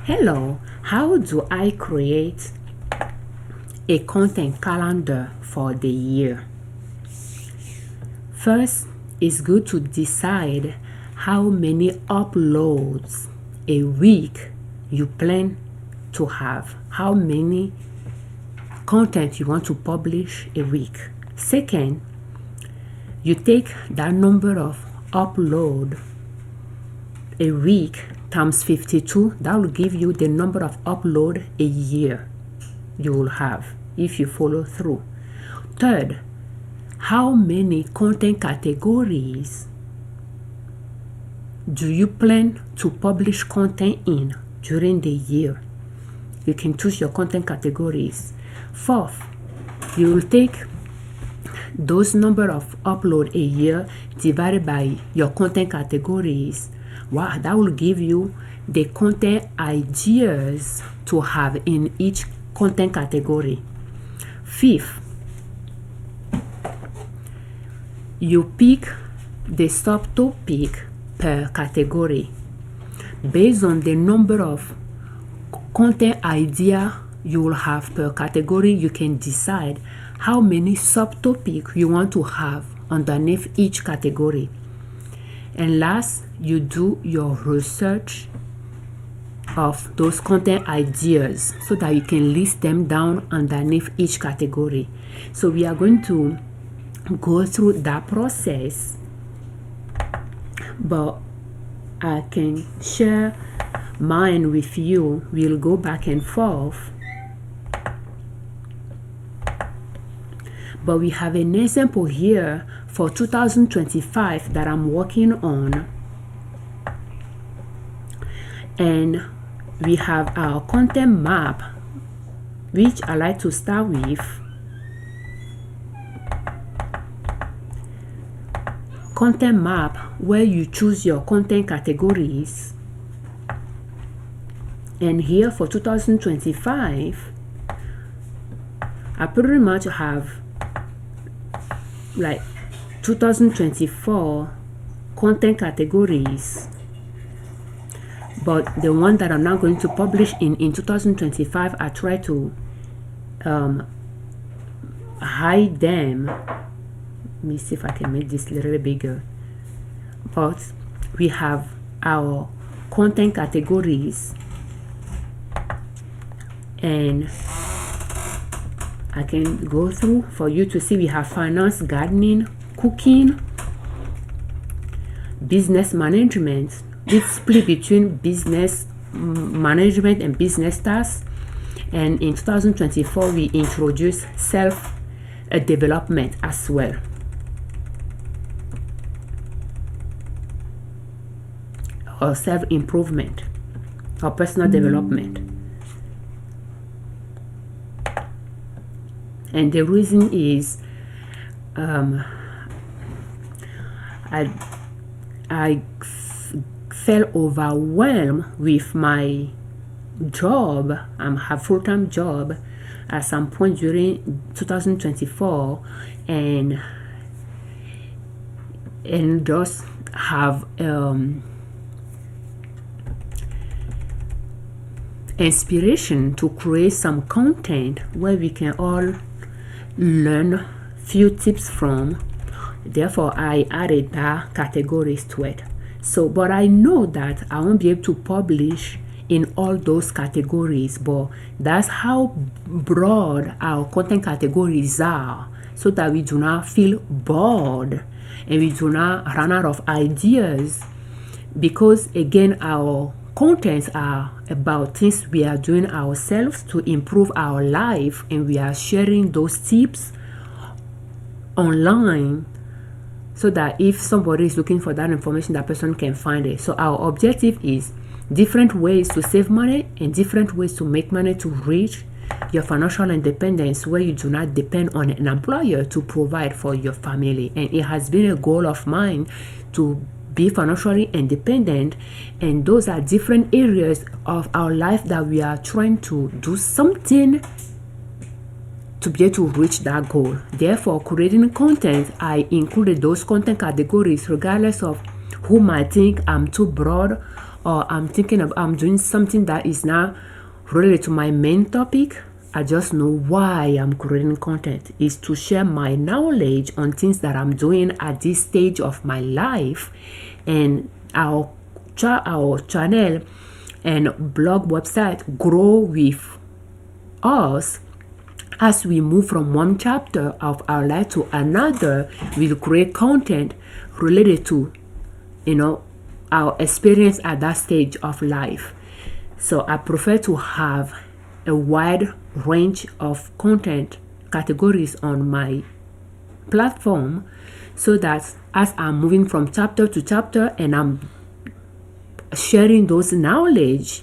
Hello, how do I create a content calendar for the year? First, it's good to decide how many uploads a week you plan to have, how many content you want to publish a week. Second, you take that number of upload a week times 52. That will give you the number of upload a year you will have if you follow through. Third, how many content categories do you plan to publish content in during the year? You can choose your content categories. Fourth, you will take those number of upload a year divided by your content categories. Wow, that will give you the content ideas to have in each content category. Fifth, you pick the subtopic per category. Based on the number of content idea you will have per category, you can decide how many subtopics you want to have underneath each category. And last, you do your research of those content ideas so that you can list them down underneath each category. So we are going to go through that process, but I can share mine with you. We'll go back and forth, but we have an example here for 2025 that I'm working on, and we have our content map, which I like to start with. Content map, where you choose your content categories. And here for 2025, I pretty much have like 2024 content categories, but the one that I'm now going to publish in 2025, I try to hide them. Let me see if I can make this a little bigger. But we have our content categories, and I can go through for you to see. We have finance, gardening, cooking, business management. It's split between business management and business tasks. And in 2024, we introduced self-development as well. Or self-improvement or personal development. And the reason is I felt overwhelmed with my job. I have full-time job at some point during 2024, and just have inspiration to create some content where we can all learn few tips from. Therefore, I added that categories to it. So, but I know that I won't be able to publish in all those categories, but that's how broad our content categories are, so that we do not feel bored and we do not run out of ideas, because again, our contents are about things we are doing ourselves to improve our life, and we are sharing those tips online so that if somebody is looking for that information, that person can find it. So our objective is different ways to save money and different ways to make money to reach your financial independence, where you do not depend on an employer to provide for your family. And it has been a goal of mine to be financially independent, and those are different areas of our life that we are trying to do something to be able to reach that goal. Therefore, creating content, I included those content categories regardless of who might think I'm too broad or I'm doing something that is not related to my main topic, I just know why I'm creating content is to share my knowledge on things that I'm doing at this stage of my life. And our channel and blog website grow with us as we move from one chapter of our life to another. We'll create content related to, our experience at that stage of life. So I prefer to have a wide range of content categories on my platform, so that as I'm moving from chapter to chapter and I'm sharing those knowledge,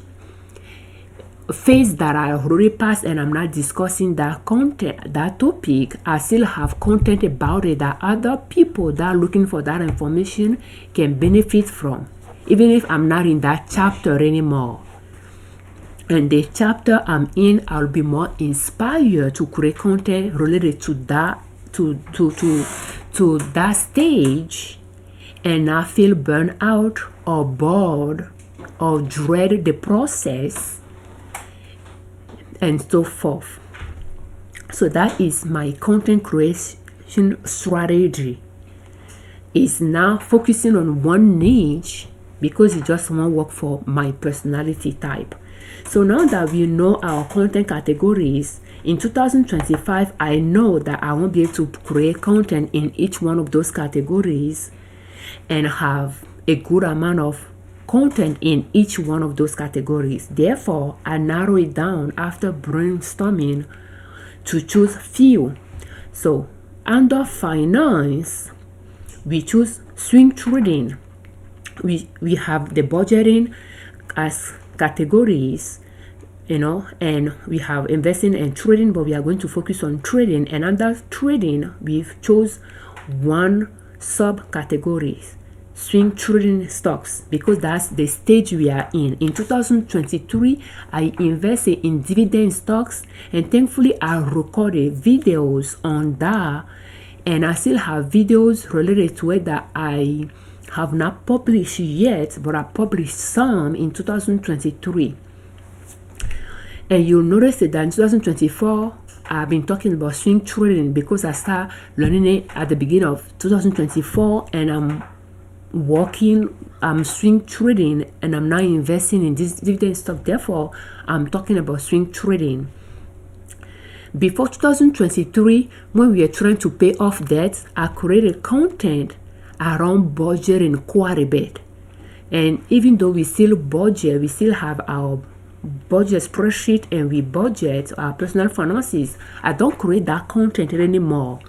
phase that I already passed and I'm not discussing that content, that topic, I still have content about it that other people that are looking for that information can benefit from, even if I'm not in that chapter anymore. And the chapter I'm in, I'll be more inspired to create content related to that, to that stage, and not feel burnt out or bored or dread the process and so forth. So that is my content creation strategy. Is now focusing on one niche because it just won't work for my personality type. So now that we know our content categories, in 2025, I know that I won't be able to create content in each one of those categories and have a good amount of content in each one of those categories. Therefore, I narrow it down after brainstorming to choose few. So under finance, we choose swing trading. We have the budgeting as categories, and we have investing and trading, but we are going to focus on trading. And under trading, we've chose one subcategory, swing trading stocks, because that's the stage we are in. In 2023, I invested in dividend stocks, and thankfully I recorded videos on that, and I still have videos related to it that I have not published yet, but I published some in 2023. And you'll notice that in 2024, I've been talking about swing trading because I started learning it at the beginning of 2024, and I'm swing trading, and I'm now investing in this dividend stock. Therefore, I'm talking about swing trading. Before 2023, when we were trying to pay off debts, I created content around budgeting quite a bit. And even though we still budget, we still have our budget spreadsheet and we budget our personal finances, I don't create that content anymore.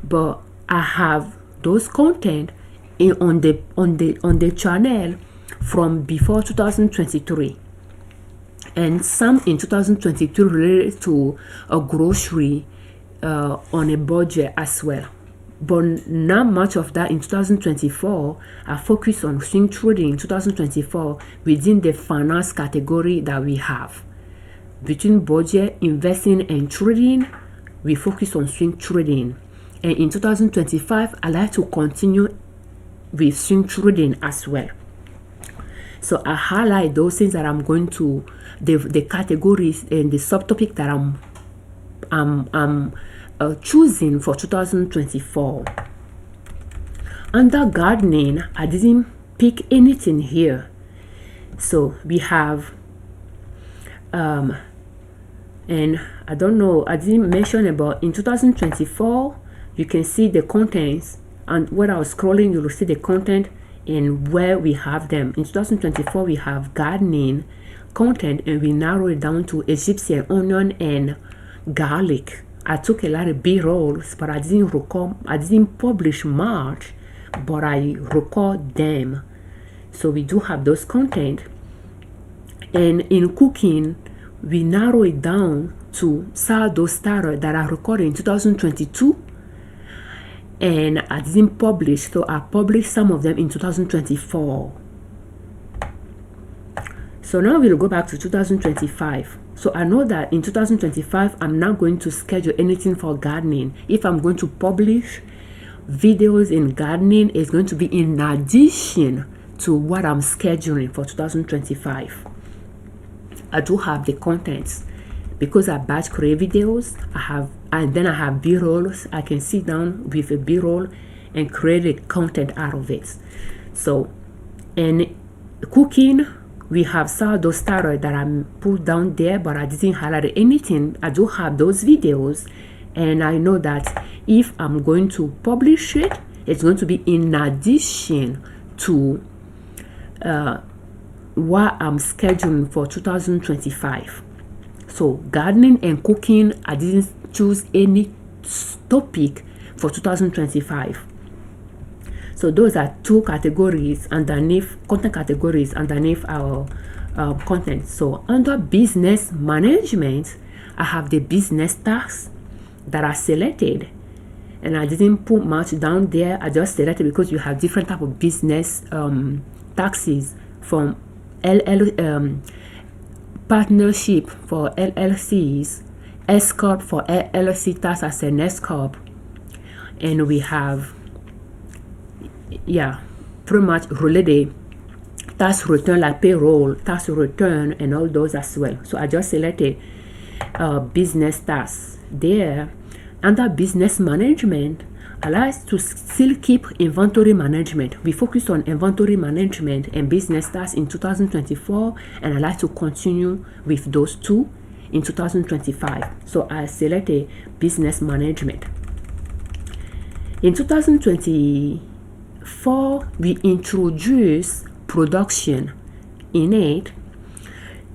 But I have those content on the channel from before 2023, and some in 2022 related to a grocery on a budget as well. But not much of that in 2024. I focus on swing trading in 2024 within the finance category that we have. Between budget, investing, and trading, we focus on swing trading. And in 2025, I like to continue with swing trading as well. So I highlight those things that I'm going to, the categories and the subtopic that I'm choosing for 2024. Under gardening, I didn't pick anything here. So we have and I don't know, I didn't mention about in 2024, you can see the contents, and when I was scrolling, you will see the content and where we have them. In 2024, we have gardening content, and we narrow it down to Egyptian onion and garlic. I took a lot of B-rolls, but I didn't publish much, but I record them. So we do have those content. And in cooking, we narrow it down to sourdough starter that I recorded in 2022, and I didn't publish, so I published some of them in 2024. So now we'll go back to 2025. So I know that in 2025, I'm not going to schedule anything for gardening. If I'm going to publish videos in gardening, it's going to be in addition to what I'm scheduling for 2025. I do have the contents because I batch create videos. And then I have B-rolls. I can sit down with a B-roll and create the content out of it. So, and cooking, we have sourdough starter that I put down there, but I didn't highlight anything. I do have those videos, and I know that if I'm going to publish it, it's going to be in addition to what I'm scheduling for 2025. So gardening and cooking, I didn't choose any topic for 2025. So those are two categories underneath, content categories underneath our content. So under business management, I have the business tasks that are selected, and I didn't put much down there. I just selected because you have different type of business taxes, from partnership for LLCs, S corp for LLC tax as an S corp, and we have pretty much related tax return like payroll, tax return, and all those as well. So I just selected business tax there. Under business management, I like to still keep inventory management. We focus on inventory management and business tasks in 2024, and I like to continue with those two in 2025. So I selected business management. In 2024, we introduced production in it.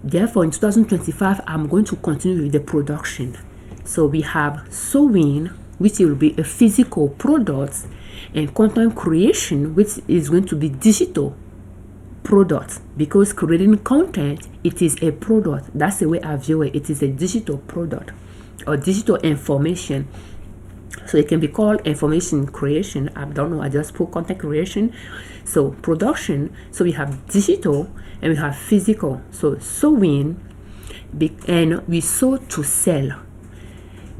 Therefore, in 2025, I'm going to continue with the production. So we have sewing, which will be a physical product, and content creation, which is going to be digital product, because creating content, it is a product. That's the way I view it. It is a digital product or digital information. So it can be called information creation. I don't know, I just put content creation. So production, so we have digital and we have physical. So sewing, and we sew to sell.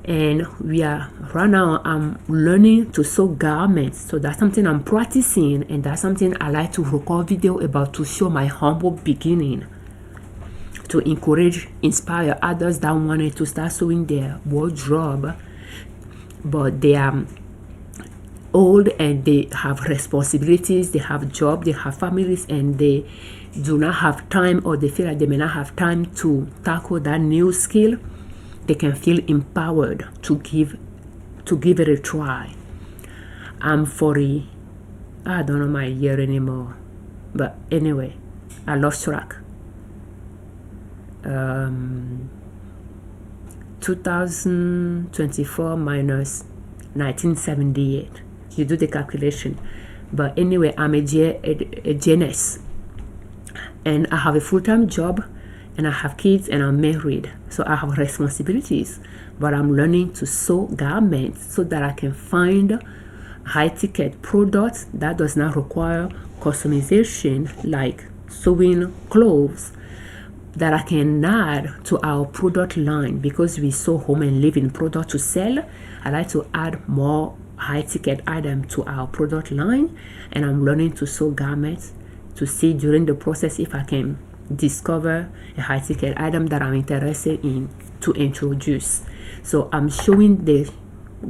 And right now I'm learning to sew garments. So that's something I'm practicing, and that's something I like to record video about, to show my humble beginning, to encourage, inspire others that wanted to start sewing their wardrobe, but they are old and they have responsibilities, they have jobs, they have families, and they do not have time, or they feel like they may not have time to tackle that new skill. They can feel empowered to give it a try. I'm 40. I don't know my year anymore, but anyway, I lost track. 2024 minus 1978. You do the calculation. But anyway, I'm a Gen S, and I have a full-time job, and I have kids, and I'm married, so I have responsibilities. But I'm learning to sew garments so that I can find high-ticket products that does not require customization, like sewing clothes, that I can add to our product line. Because we sew home and living product to sell, I like to add more high-ticket items to our product line, and I'm learning to sew garments to see during the process if I can discover a high-ticket item that I'm interested in to introduce. So I'm showing the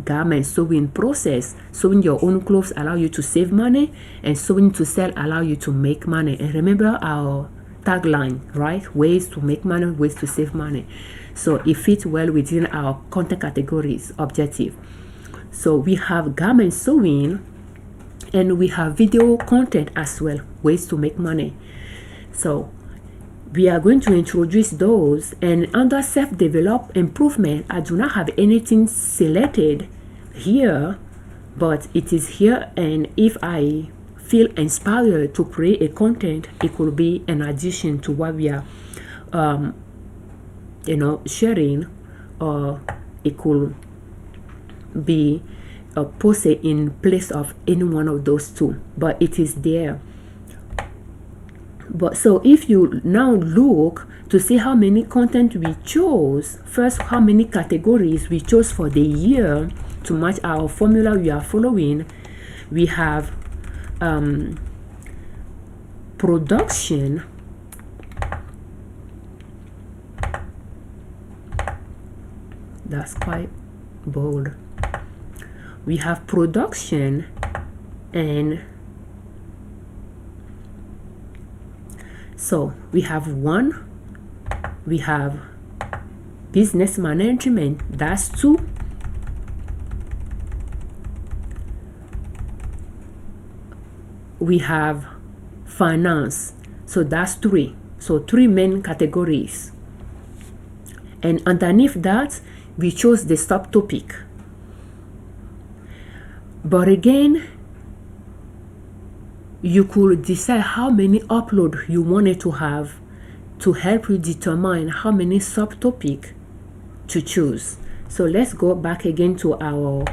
garment sewing process. Sewing your own clothes allow you to save money, and sewing to sell allow you to make money. And remember our tagline, right? Ways to make money, ways to save money. So it fits well within our content categories objective. So we have garment sewing, and we have video content as well, ways to make money. So we are going to introduce those. And under self-develop improvement, I do not have anything selected here, but it is here. And if I feel inspired to create a content, it could be an addition to what we are sharing, or it could be posted in place of any one of those two, but it is there. But so if you now look to see how many content we chose, first how many categories we chose for the year to match our formula we are following, we have production, that's quite bold. We have production, and so we have 1, we have business management, that's 2, we have finance, so that's 3. So 3 main categories, and underneath that we chose the subtopic. But again, you could decide how many upload you wanted to have to help you determine how many subtopic to choose. So let's go back again to our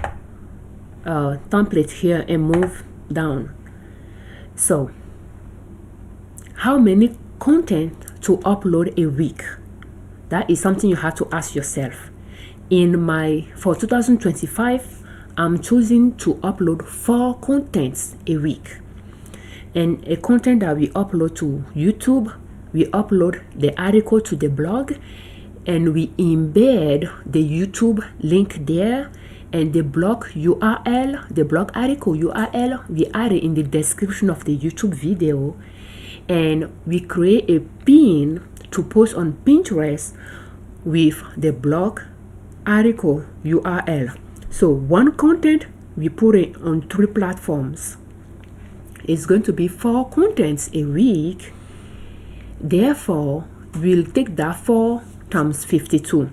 template here and move down. So how many content to upload a week? That is something you have to ask yourself. For 2025, I'm choosing to upload 4 contents a week. And a content that we upload to YouTube, we upload the article to the blog, and we embed the YouTube link there, and the blog URL, the blog article URL, we add it in the description of the YouTube video, and we create a pin to post on Pinterest with the blog article URL. So one content, we put it on 3 platforms. It's going to be 4 contents a week. Therefore, we'll take that 4 times 52.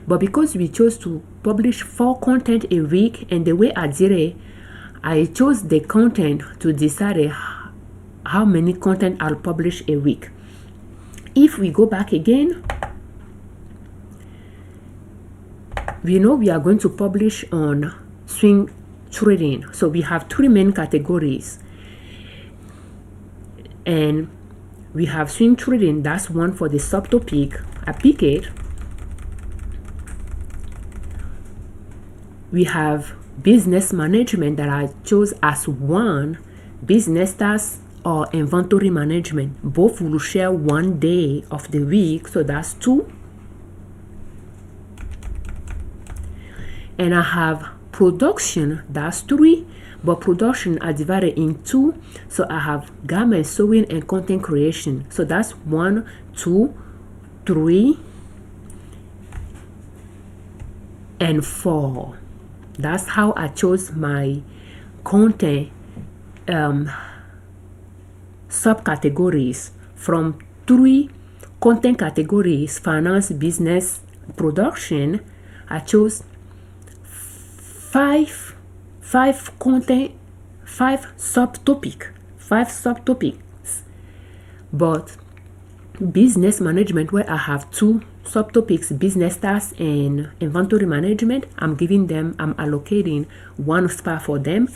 But because we chose to publish 4 content a week, and the way I did it, I chose the content to decide how many content I'll publish a week. If we go back again, we know we are going to publish on swing trading. So we have 3 main categories, and we have swing trading, that's 1 for the subtopic. I pick it. We have business management that I chose as 1, business tasks or inventory management. Both will share 1 day of the week, so that's 2. And I have production, that's 3, but production are divided in 2. So I have garment sewing and content creation. So that's 1, 2, 3, and 4. That's how I chose my content subcategories from 3 content categories: finance, business, production. I chose 5 content, 5 subtopics. But business management, where I have 2 subtopics, business tasks and inventory management, I'm allocating 1 spot for them.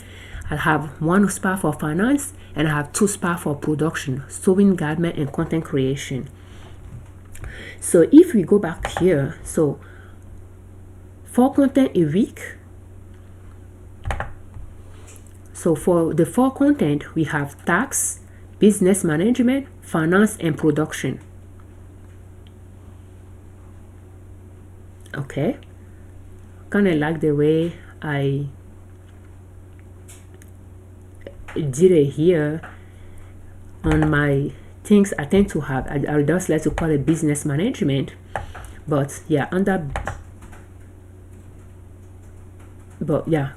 I have 1 spot for finance, and I have 2 spots for production, sewing, garment, and content creation. So if we go back here, so 4 content a week. So for the 4 content, we have tax, business management, finance, and production. Okay, kind of like the way I did it here on my things I tend to have. I just like to call it business management, but yeah,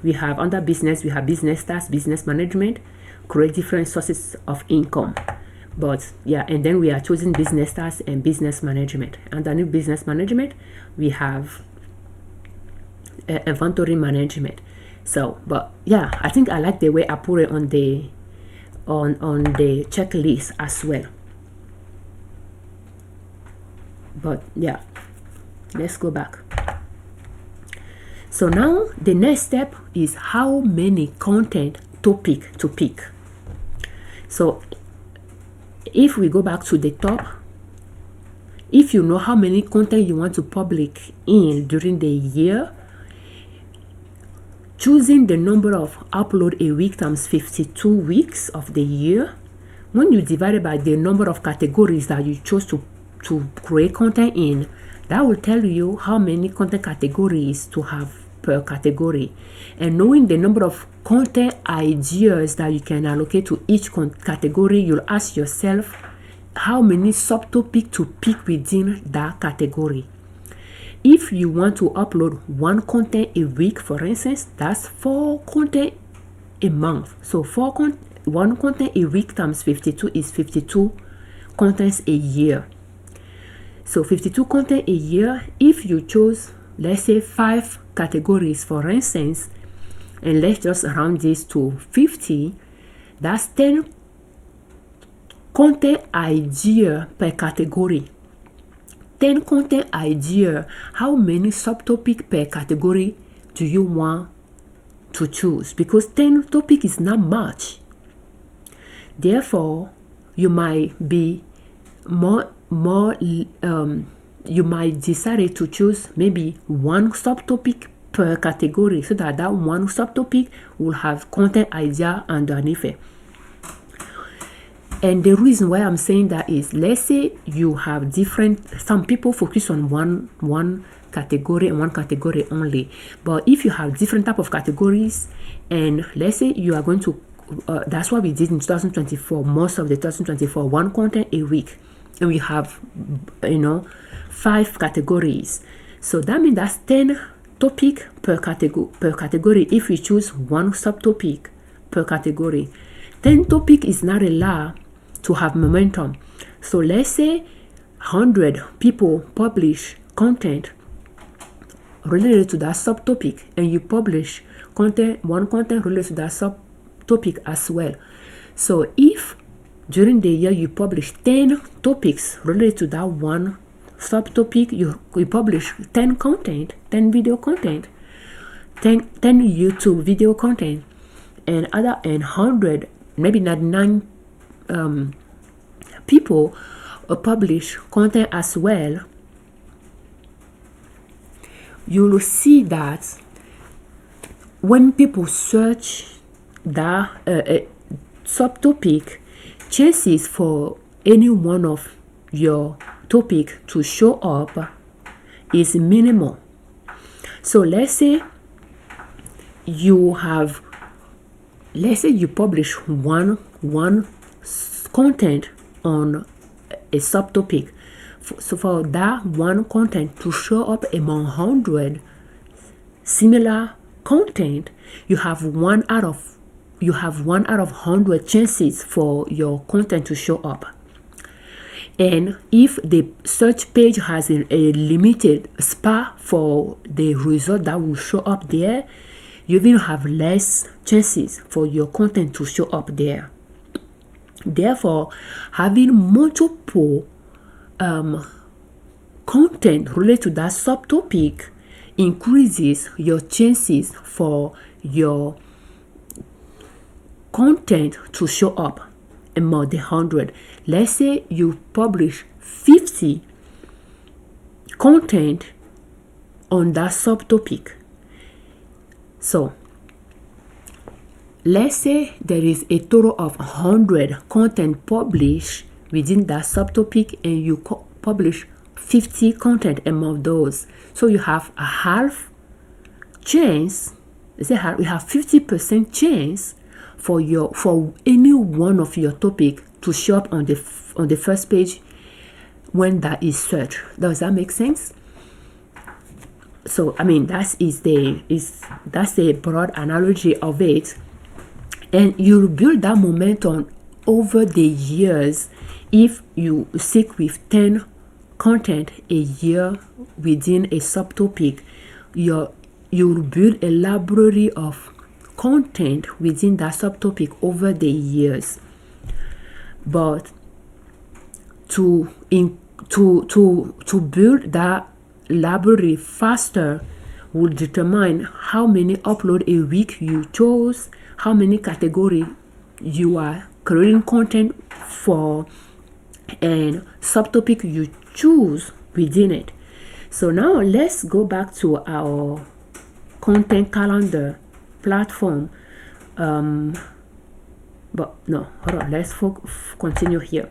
we have under business, we have business tasks, business management, create different sources of income. But yeah, and then we are choosing business tasks and business management. Underneath business management, we have inventory management. So, but yeah, I think I like the way I put it on the checklist as well. But yeah, let's go back. So now the next step is how many content topic to pick. So if we go back to the top, if you know how many content you want to publish in during the year, choosing the number of upload a week times 52 weeks of the year when you divide it by the number of categories that you chose to create content in, that will tell you how many content categories to have per category. And knowing the number of content ideas that you can allocate to each category, you'll ask yourself how many subtopics to pick within that category. If you want to upload one content a week, for instance, that's 4 content a month. So one content a week times 52 is 52 contents a year. So 52 content a year. If you chose, let's say, 5 categories, for instance, and let's just round this to 50, that's 10 content idea per category. 10 content idea. How many subtopic per category do you want to choose? Because 10 topic is not much. Therefore, you might be you might decide to choose maybe 1 subtopic per category, so that one subtopic will have content idea underneath it. And the reason why I'm saying that is, let's say you have some people focus on one category and one category only. But if you have different type of categories, and let's say you are going to, that's what we did in 2024, most of the 2024, 1 content a week. And we have, 5 categories. So that means that's 10 topic per category if we choose 1 subtopic per category. 10 topic is not allowed to have momentum. So let's say 100 people publish content related to that subtopic, and you publish one content related to that subtopic as well. So if during the year you publish 10 topics related to that one subtopic, you publish 10 video content, 10 YouTube video content, and 100, maybe 99 people publish content as well, you will see that when people search that subtopic, chances for any one of your topic to show up is minimal. So let's say you publish one content on a subtopic. So for that one content to show up among 100 similar content, you have one out of 100 chances for your content to show up. And if the search page has a limited span for the result that will show up there, you will have less chances for your content to show up there. Therefore, having multiple content related to that subtopic increases your chances for your content to show up among the 100. Let's say you publish 50 content on that subtopic. So let's say there is a total of 100 content published within that subtopic, and you publish 50 content among those. So you have a half chance, we have 50% chance for any one of your topic to show up on the first page when that is searched. Does that make sense? So I mean, that's a broad analogy of it, and you build that momentum over the years. If you stick with 10 content a year within a subtopic, you'll build a library of content within that subtopic over the years. But to build that library faster will determine how many upload a week you chose, how many category you are creating content for, and subtopic you choose within it. So now let's go back to our content calendar platform. but no, hold on, let's continue here.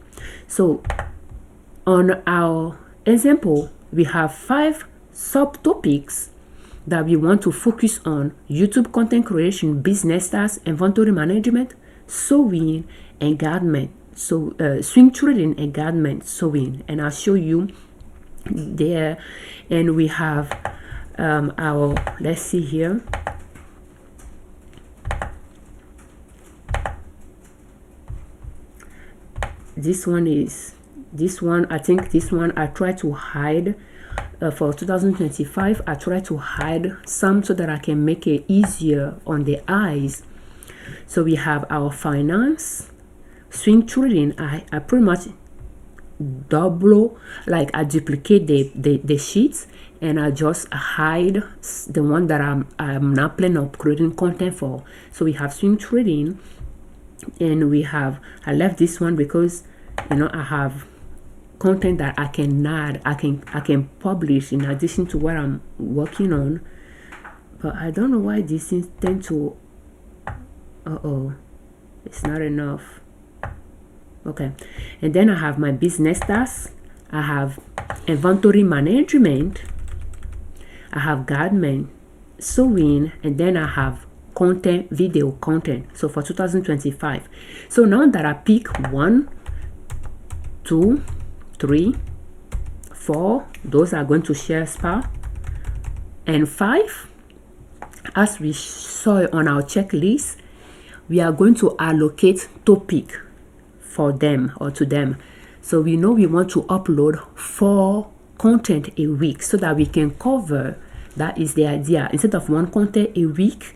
So on our example, we have 5 subtopics that we want to focus on: YouTube content creation, business tasks, inventory management, sewing, and garment. So swing trading and garment sewing, and I'll show you there. And we have our, let's see here, this one, I think this one I try to hide for 2025. I try to hide some so that I can make it easier on the eyes. So we have our finance, swing trading. I pretty much double, like I duplicate the sheets, and I just hide the one that I'm not planning on creating content for. So we have swing trading, and we have, I left this one because, you know, I have content that I can publish in addition to what I'm working on. But I don't know why these things tend to, it's not enough. Okay, and then I have my business tasks, I have inventory management, I have garment sewing, and then I have content, video content. So for 2025, so now that I pick 1, 2, 3, 4, those are going to share spa, and 5, as we saw on our checklist, we are going to allocate topic for them or to them. So we know we want to upload 4 content a week so that we can cover, that is the idea, instead of 1 content a week.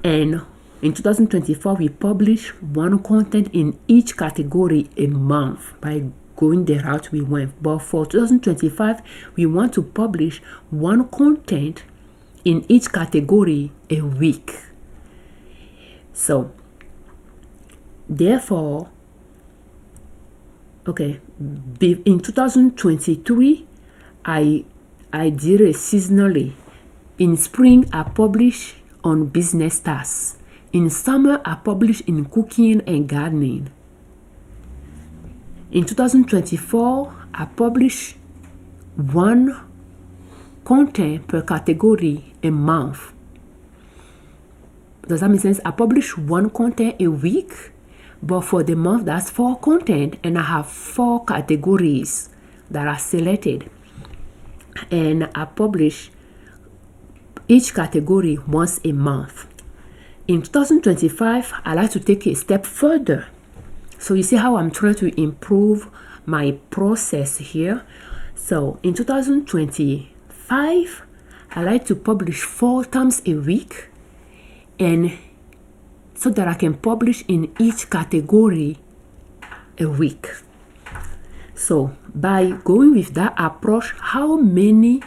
And in 2024 we publish 1 content in each category a month by going the route we went. But for 2025 we want to publish 1 content in each category a week. So therefore, okay, in 2023 I did it seasonally. In spring I publish on business tasks. In summer I publish in cooking and gardening. In 2024 I publish 1 content per category a month. Does that make sense? I publish 1 content a week, but for the month that's 4 content, and I have 4 categories that are selected, and I publish each category once a month. In 2025 I like to take a step further. So you see how I'm trying to improve my process here. So in 2025 I like to publish 4 times a week, and so that I can publish in each category a week. So by going with that approach, how many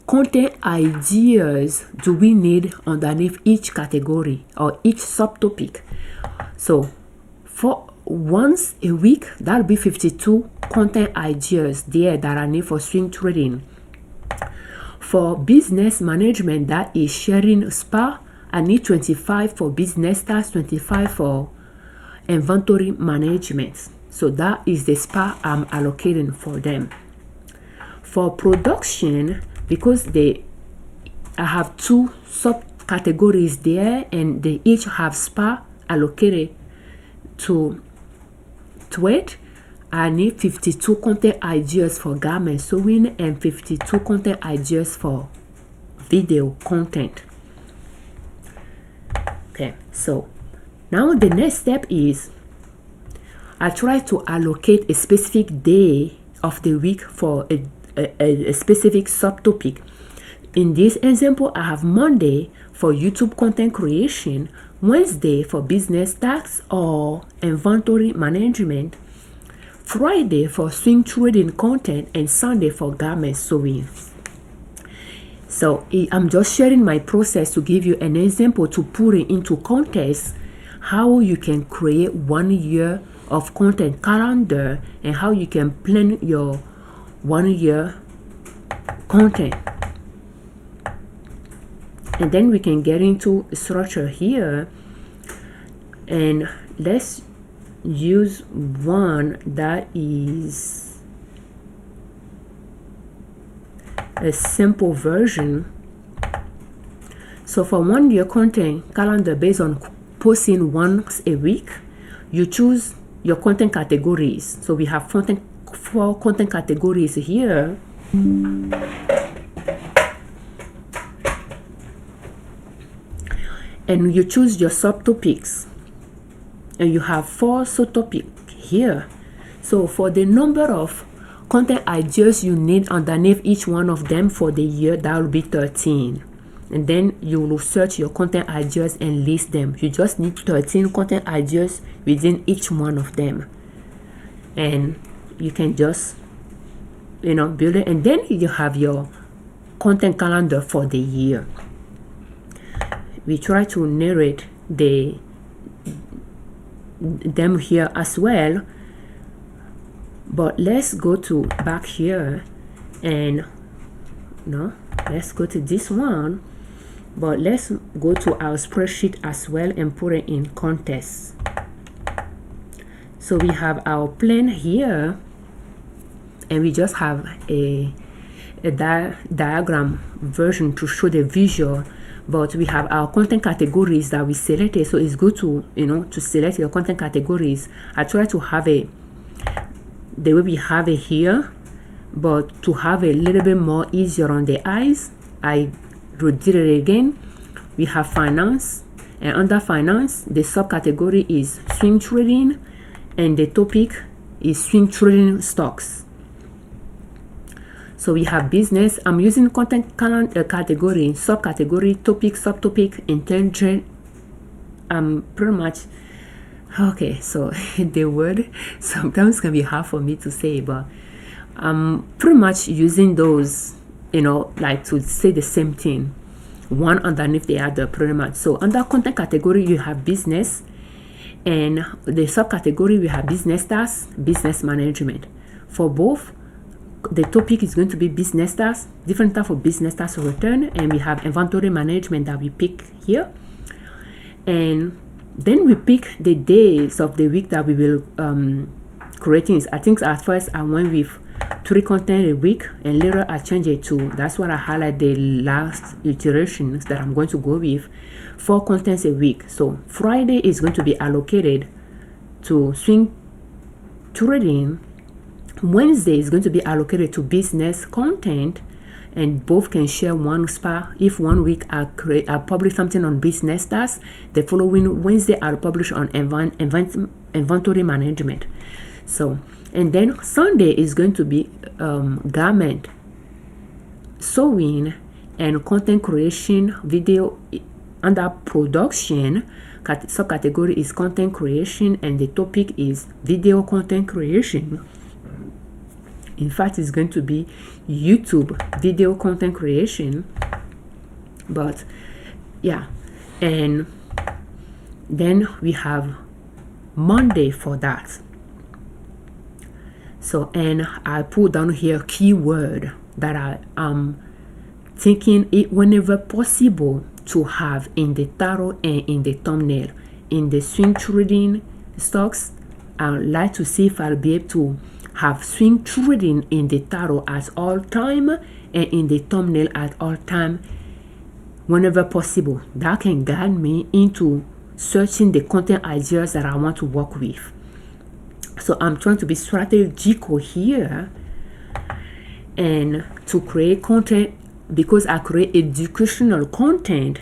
content ideas do we need underneath each category or each subtopic? So for once a week, that'll be 52 content ideas there that I need for swing trading. For business management, that is sharing spa, I need 25 for business tasks, 25 for inventory management. So that is the spa I'm allocating for them. For production, because I have 2 subcategories there, and they each have spa allocated to it, I need 52 content ideas for garment sewing and 52 content ideas for video content. Okay, so now the next step is I try to allocate a specific day of the week for a specific subtopic. In this example, I have Monday for YouTube content creation, Wednesday for business tasks or inventory management, Friday for swing trading content, and Sunday for garment sewing. So I'm just sharing my process to give you an example to put it into context, how you can create 1 year of content calendar and how you can plan your 1 year content. And then we can get into structure here, and let's use one that is a simple version. So for 1 year content calendar based on posting once a week, you choose your content categories. So we have 4 content categories here. And you choose your subtopics. And you have 4 subtopics here. So for the number of content ideas you need underneath each one of them for the year, that will be 13. And then you will search your content ideas and list them. You just need 13 content ideas within each one of them. And you can just, build it. And then you have your content calendar for the year. We try to narrate them here as well, but let's go to back here and let's go to this one, but let's go to our spreadsheet as well and put it in context. So we have our plan here, and we just have a diagram version to show the visual. But we have our content categories that we selected, so it's good to to select your content categories. I try to have it the way we have it here, but to have a little bit more easier on the eyes, I did it again. We have finance, and under finance, the subcategory is swing trading, and the topic is swing trading stocks. So we have business. I'm using content category, subcategory, topic, subtopic, intelligent. Pretty much okay. So the word sometimes can be hard for me to say, but I'm pretty much using those, like to say the same thing, one underneath the other, pretty much. So under content category, you have business, and the subcategory we have business tasks, business management. For both, the topic is going to be business tasks, different type of business tasks return, and we have inventory management that we pick here. And then we pick the days of the week that we will creating. I think at first I went with 3 content a week, and later I changed it to, that's what I highlight the last iterations that I'm going to go with, 4 contents a week. So Friday is going to be allocated to swing trading. Wednesday is going to be allocated to business content, and both can share one spot. If one week I publish something on business tasks, the following Wednesday I'll publish on inventory management. So, and then Sunday is going to be garment, sewing, and content creation, video. Under production, subcategory is content creation, and the topic is video content creation. In fact, it's going to be YouTube video content creation. But yeah, and then we have Monday for that. So, and I put down here keyword that I am thinking it whenever possible to have in the title and in the thumbnail. In the swing trading stocks, I would like to see if I'll be able to have swing trading in the title at all time and in the thumbnail at all time whenever possible. That can guide me into searching the content ideas that I want to work with. So I'm trying to be strategical here and to create content, because I create educational content.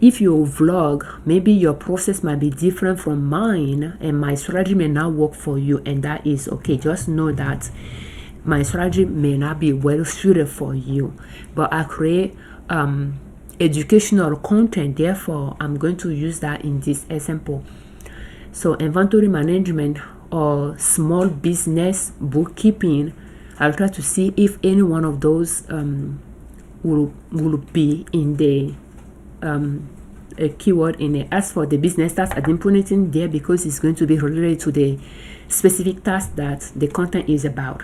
If you vlog, maybe your process might be different from mine, and my strategy may not work for you, and that is okay. Just know that my strategy may not be well suited for you, but I create educational content, therefore I'm going to use that in this example. So inventory management or small business bookkeeping, I'll try to see if any one of those will be in the a keyword in it. As for the business task, I didn't put it in there because it's going to be related to the specific task that the content is about.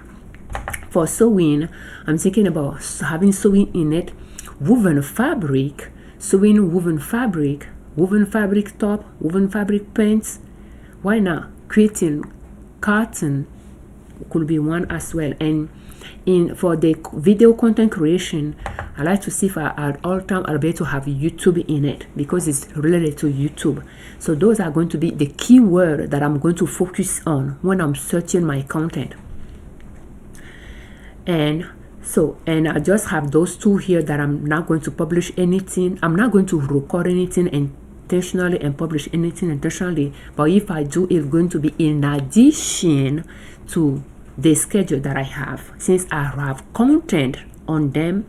For sewing, I'm thinking about having sewing in it, woven fabric, sewing woven fabric top, woven fabric pants. Why not? creating cartoon could be one as well. And for the video content creation, I like to see if at all time I'll be able to have YouTube in it, because it's related to YouTube. So those are going to be the keyword that I'm going to focus on when I'm searching my content. And I just have those two here that I'm not going to publish anything. I'm not going to record anything intentionally and publish anything intentionally, but if I do, it's going to be in addition to the schedule that I have, since I have content on them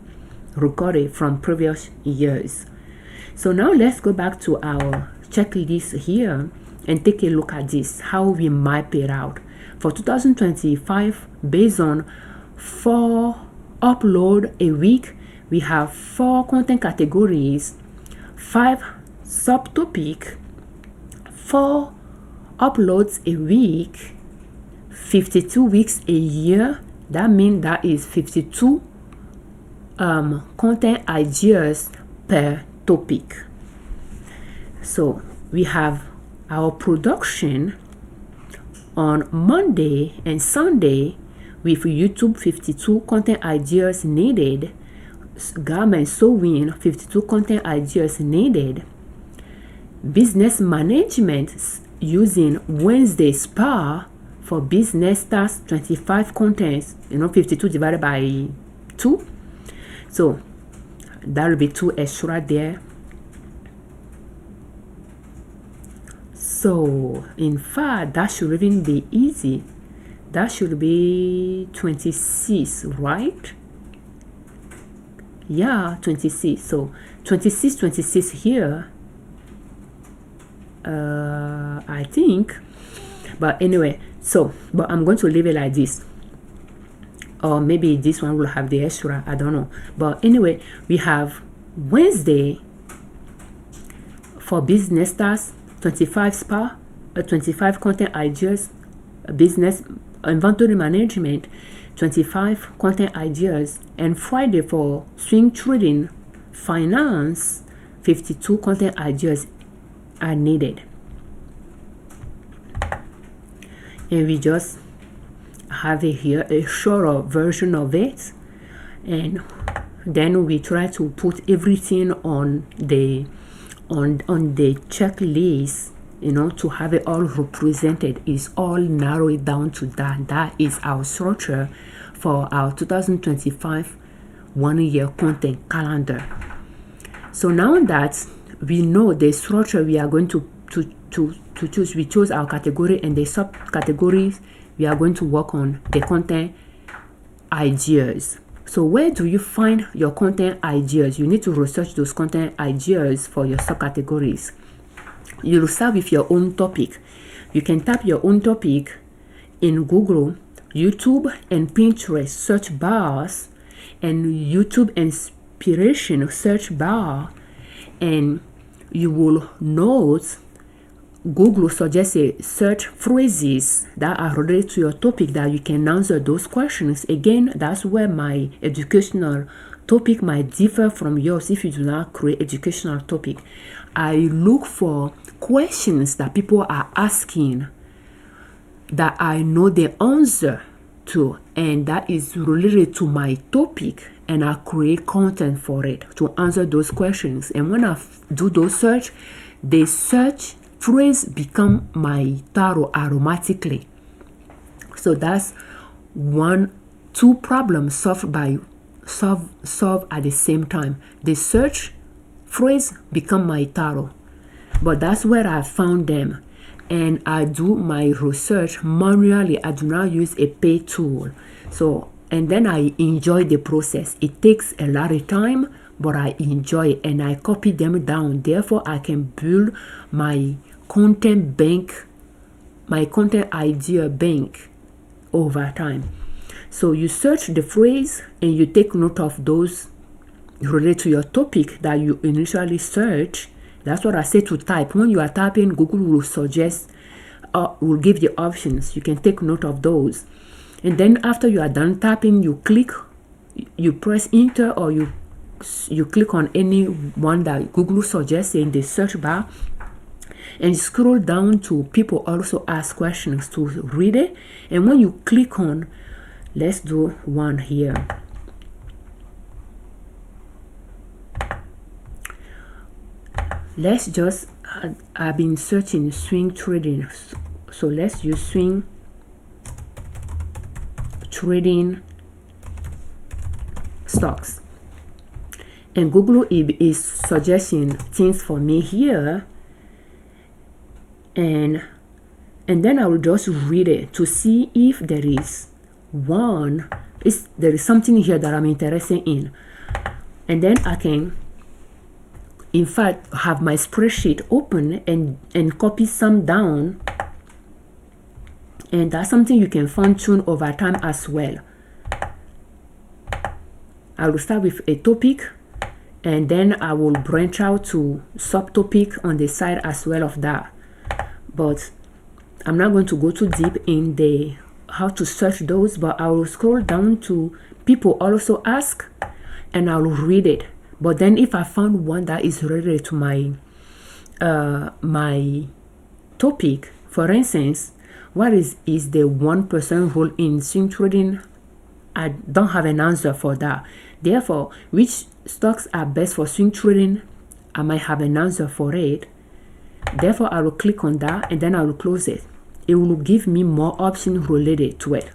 recorded from previous years. So now let's go back to our checklist here and take a look at this, how we map it out for 2025 based on 4 upload a week. We have 4 content categories, 5 subtopic, 4 uploads a week, 52 weeks a year. That means that is 52 content ideas per topic. So we have our production on Monday and Sunday with YouTube 52 content ideas needed, garment sewing 52 content ideas needed, business management using Wednesday spa for business tasks 25 contents, 52 divided by 2, so that will be 2 extra there. So in fact that should even be easy. That should be 26, right? Yeah, 26. So 26 here, I think. But anyway, but I'm going to leave it like this, or maybe this one will have the extra, I don't know. But anyway, we have Wednesday for business tasks 25 spa, 25 content ideas, business inventory management 25 content ideas, and Friday for swing trading finance 52 content ideas are needed. And we just have it here, a shorter version of it, and then we try to put everything on the checklist, to have it all represented. Is all narrow it down to that. That is our structure for our 2025 1-year content calendar. So now that we know the structure we are going to choose, we chose our category and the subcategories we are going to work on the content ideas. So where do you find your content ideas? You need to research those content ideas for your subcategories. You'll start with your own topic. You can type your own topic in Google, YouTube, and Pinterest search bars, and YouTube inspiration search bar, and you will note Google suggests a search phrases that are related to your topic that you can answer those questions. Again, that's where my educational topic might differ from yours if you do not create educational topic. I look for questions that people are asking that I know the answer to, and that is related to my topic, and I create content for it to answer those questions. And when I do those search, the search phrase become my title automatically. So that's 2 problems solved at the same time. The search phrase become my title, but that's where I found them, and I do my research manually. I do not use a paid tool. So, and then I enjoy the process. It takes a lot of time, but I enjoy it, and I copy them down. Therefore, I can build my content bank, my content idea bank over time. So you search the phrase and you take note of those related to your topic that you initially search. That's what I say to type. When you are typing, Google will suggest, will give you options. You can take note of those. And then after you are done typing, you press enter, or you click on any one that Google suggests in the search bar, and scroll down to people also ask questions to read it. And when you click on, let's do one here. Let's just, I've been searching swing trading, so let's use swing trading stocks. And Google is suggesting things for me here, and then I will just read it to see if there is something here that I'm interested in, and then I can, in fact, have my spreadsheet open and copy some down, and that's something you can fine-tune over time as well. I will start with a topic, and then I will branch out to subtopic on the side as well of that. But I'm not going to go too deep in the how to search those, but I will scroll down to people also ask, and I will read it. But then if I found one that is related to my my topic, for instance, what is the 1% rule in swing trading? I don't have an answer for that. Therefore, which stocks are best for swing trading? I might have an answer for it. Therefore, I will click on that, and then I will close it. It will give me more options related to it.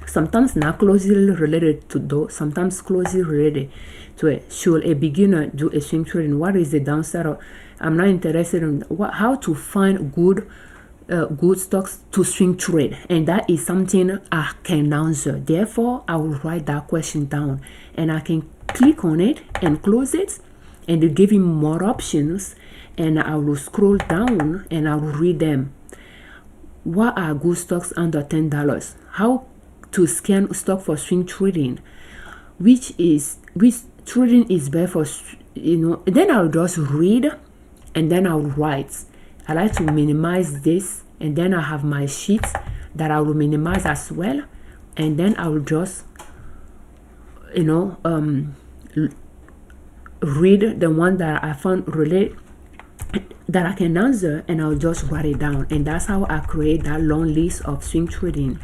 Sometimes not closely related to those, sometimes closely related to it. Should a beginner do a swing trading? What is the downside of? I'm not interested in how to find good stocks to swing trade, and that is something I can answer. Therefore, I will write that question down, and I can click on it and close it, and it give me more options, and I will scroll down and I will read them. What are good stocks under $10? How to scan stock for swing trading? Which trading is better for, and then I'll just read, and then I'll write. I like to minimize this, and then I have my sheets that I will minimize as well, and then I will just read the one that I found related that I can answer, and I'll just write it down. And that's how I create that long list of swing trading.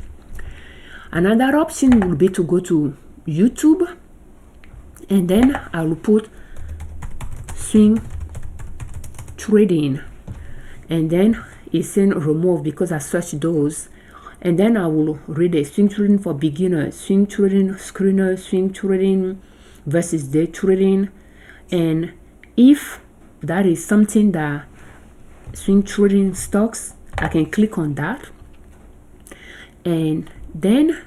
Another option will be to go to YouTube, and then I will put swing trading, and then it's saying remove because I searched those, and then I will read it. Swing trading for beginners, swing trading screener, swing trading versus day trading. And if that is something that swing trading stocks, I can click on that, and then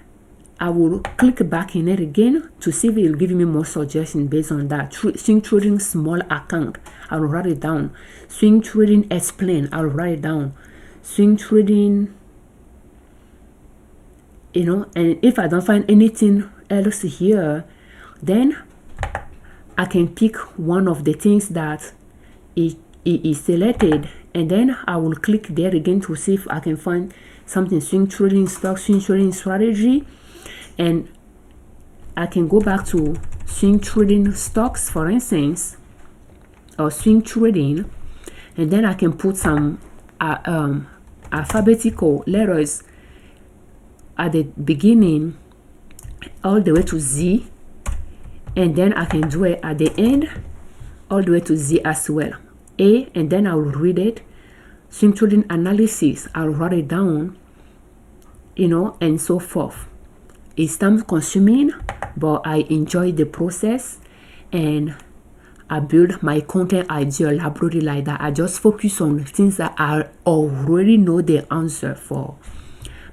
I will click back in it again to see if it will give me more suggestions based on that. Swing trading small account, I will write it down. Swing trading explain, I'll write it down. Swing trading, and if I don't find anything else here, then I can pick one of the things that it is selected, and then I will click there again to see if I can find something. Swing trading stock, swing trading strategy, and I can go back to swing trading stocks, for instance, or swing trading, and then I can put some alphabetical letters at the beginning all the way to Z, and then I can do it at the end all the way to Z as well. A, and then I will read it. Swing trading analysis, I'll write it down, and so forth. It's time consuming, but I enjoy the process, and I build my content idea library like that. I just focus on things that I already know the answer for,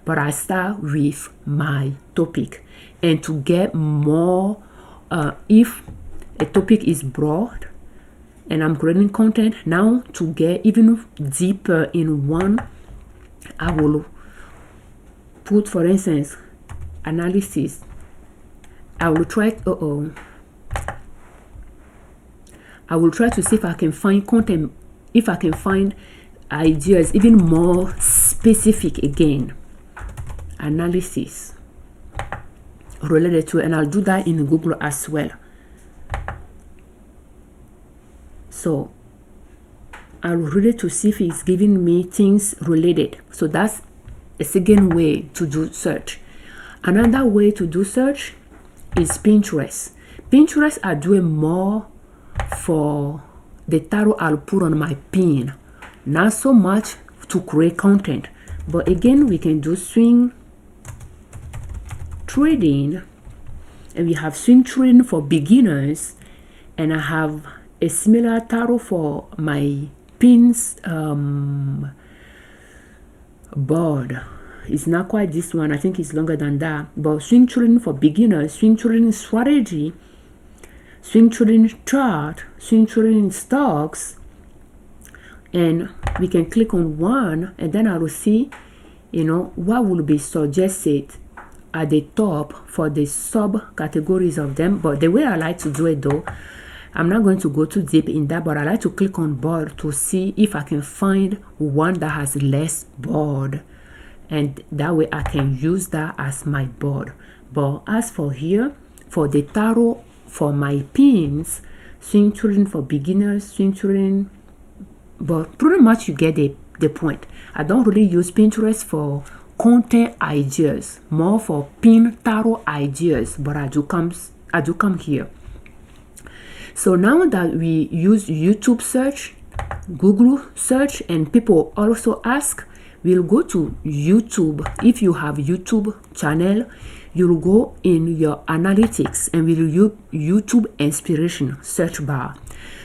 but I start with my topic. And to get more, if a topic is broad and I'm creating content now, to get even deeper in one, I will put, for instance, analysis. I will try I will try to see if I can find content, if I can find ideas even more specific again, analysis related to it, and I'll do that in Google as well. So I'll read it to see if it's giving me things related. So that's a second way to do search. Another way to do search is Pinterest. Pinterest are doing more for the tarot I'll put on my pin, not so much to create content. But again, we can do swing trading, and we have swing trading for beginners, and I have a similar tarot for my pins board. It's not quite this one, I think it's longer than that. But swing trading for beginners, swing trading strategy, swing trading chart, swing trading stocks, and we can click on one, and then I will see, you know, what will be suggested at the top for the subcategories of them. But the way I like to do it though, I'm not going to go too deep in that, but I like to click on board to see if I can find one that has less board, and that way I can use that as my board. But as for here, for the tarot for my pins, swing trading for beginners, swing trading, but pretty much you get the point. I don't really use Pinterest for content ideas, more for pin tarot ideas, but I do come here. So now that we use YouTube search, Google search, and people also ask, we'll go to YouTube. If you have YouTube channel, you'll go in your analytics and we'll use YouTube inspiration search bar.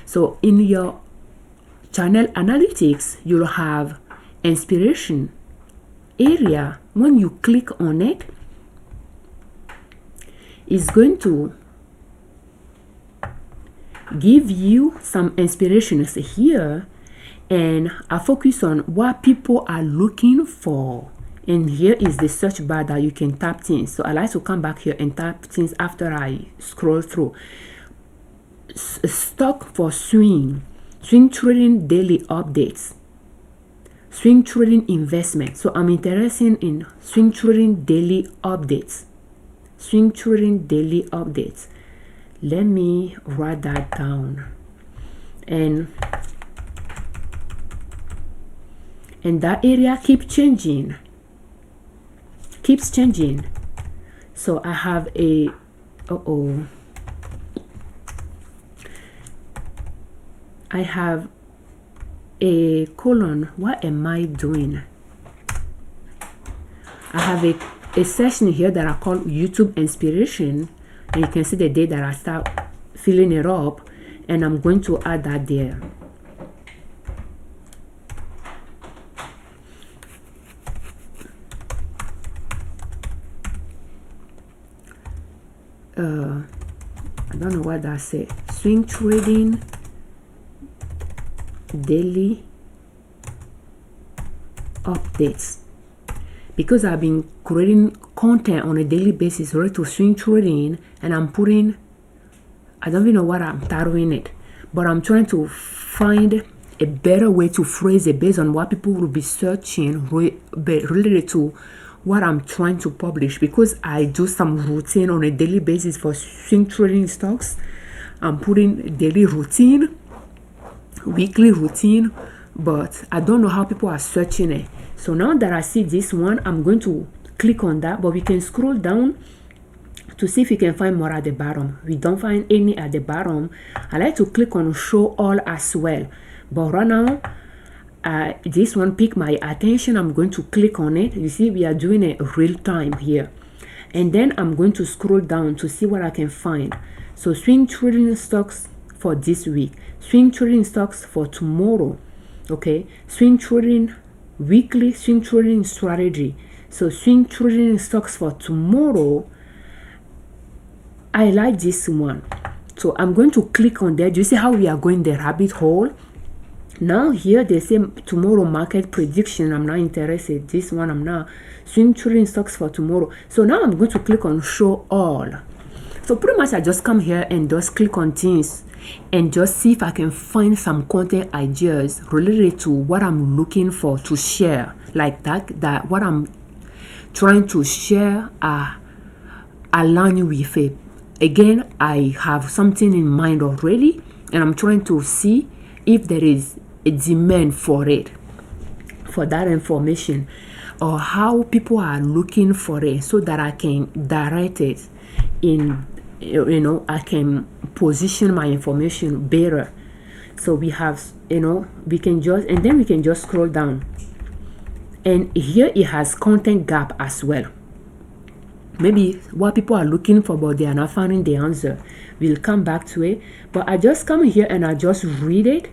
So in your channel analytics, you'll have inspiration area. When you click on it, it's going to give you some inspirations here, and I focus on what people are looking for. And here is the search bar that you can tap things. So I like to come back here and tap things after I scroll through. Stock for swing trading daily updates, swing trading investment. So I'm interested in swing trading daily updates, swing trading daily updates. Let me write that down. And that area keeps changing. So I have a I have a colon. What am I doing? I have a session here that I call YouTube inspiration, and you can see the day that I start filling it up, and I'm going to add that there. I don't know what that said. Swing trading daily updates, because I've been creating content on a daily basis related to swing trading, and I'm putting, I don't even know what I'm titling it, but I'm trying to find a better way to phrase it based on what people will be searching related to what I'm trying to publish, because I do some routine on a daily basis for swing trading stocks. I'm putting daily routine, weekly routine, but I don't know how people are searching it. So now that I see this one, I'm going to click on that, but we can scroll down to see if we can find more at the bottom. We don't find any at the bottom. I like to click on show all as well, but right now this one picked my attention. I'm going to click on it. You see, we are doing it real time here, and then I'm going to scroll down to see what I can find. So swing trading stocks for this week, swing trading stocks for tomorrow, okay, swing trading weekly, swing trading strategy. So swing trading stocks for tomorrow, I like this one, so I'm going to click on that. Do you see how we are going the rabbit hole? Now here they say tomorrow market prediction. I'm not interested. This one I'm not. Swing trading stocks for tomorrow. So now I'm going to click on show all. So pretty much I just come here and just click on things and just see if I can find some content ideas related to what I'm looking for to share, like that what I'm trying to share align with it. Again, I have something in mind already, and I'm trying to see if there is a demand for it, for that information, or how people are looking for it, so that I can direct it in, I can position my information better. So we have, we can just, and then we can just scroll down, and here it has content gap as well. Maybe what people are looking for, but they are not finding the answer. We'll come back to it, but I just come here and I just read it,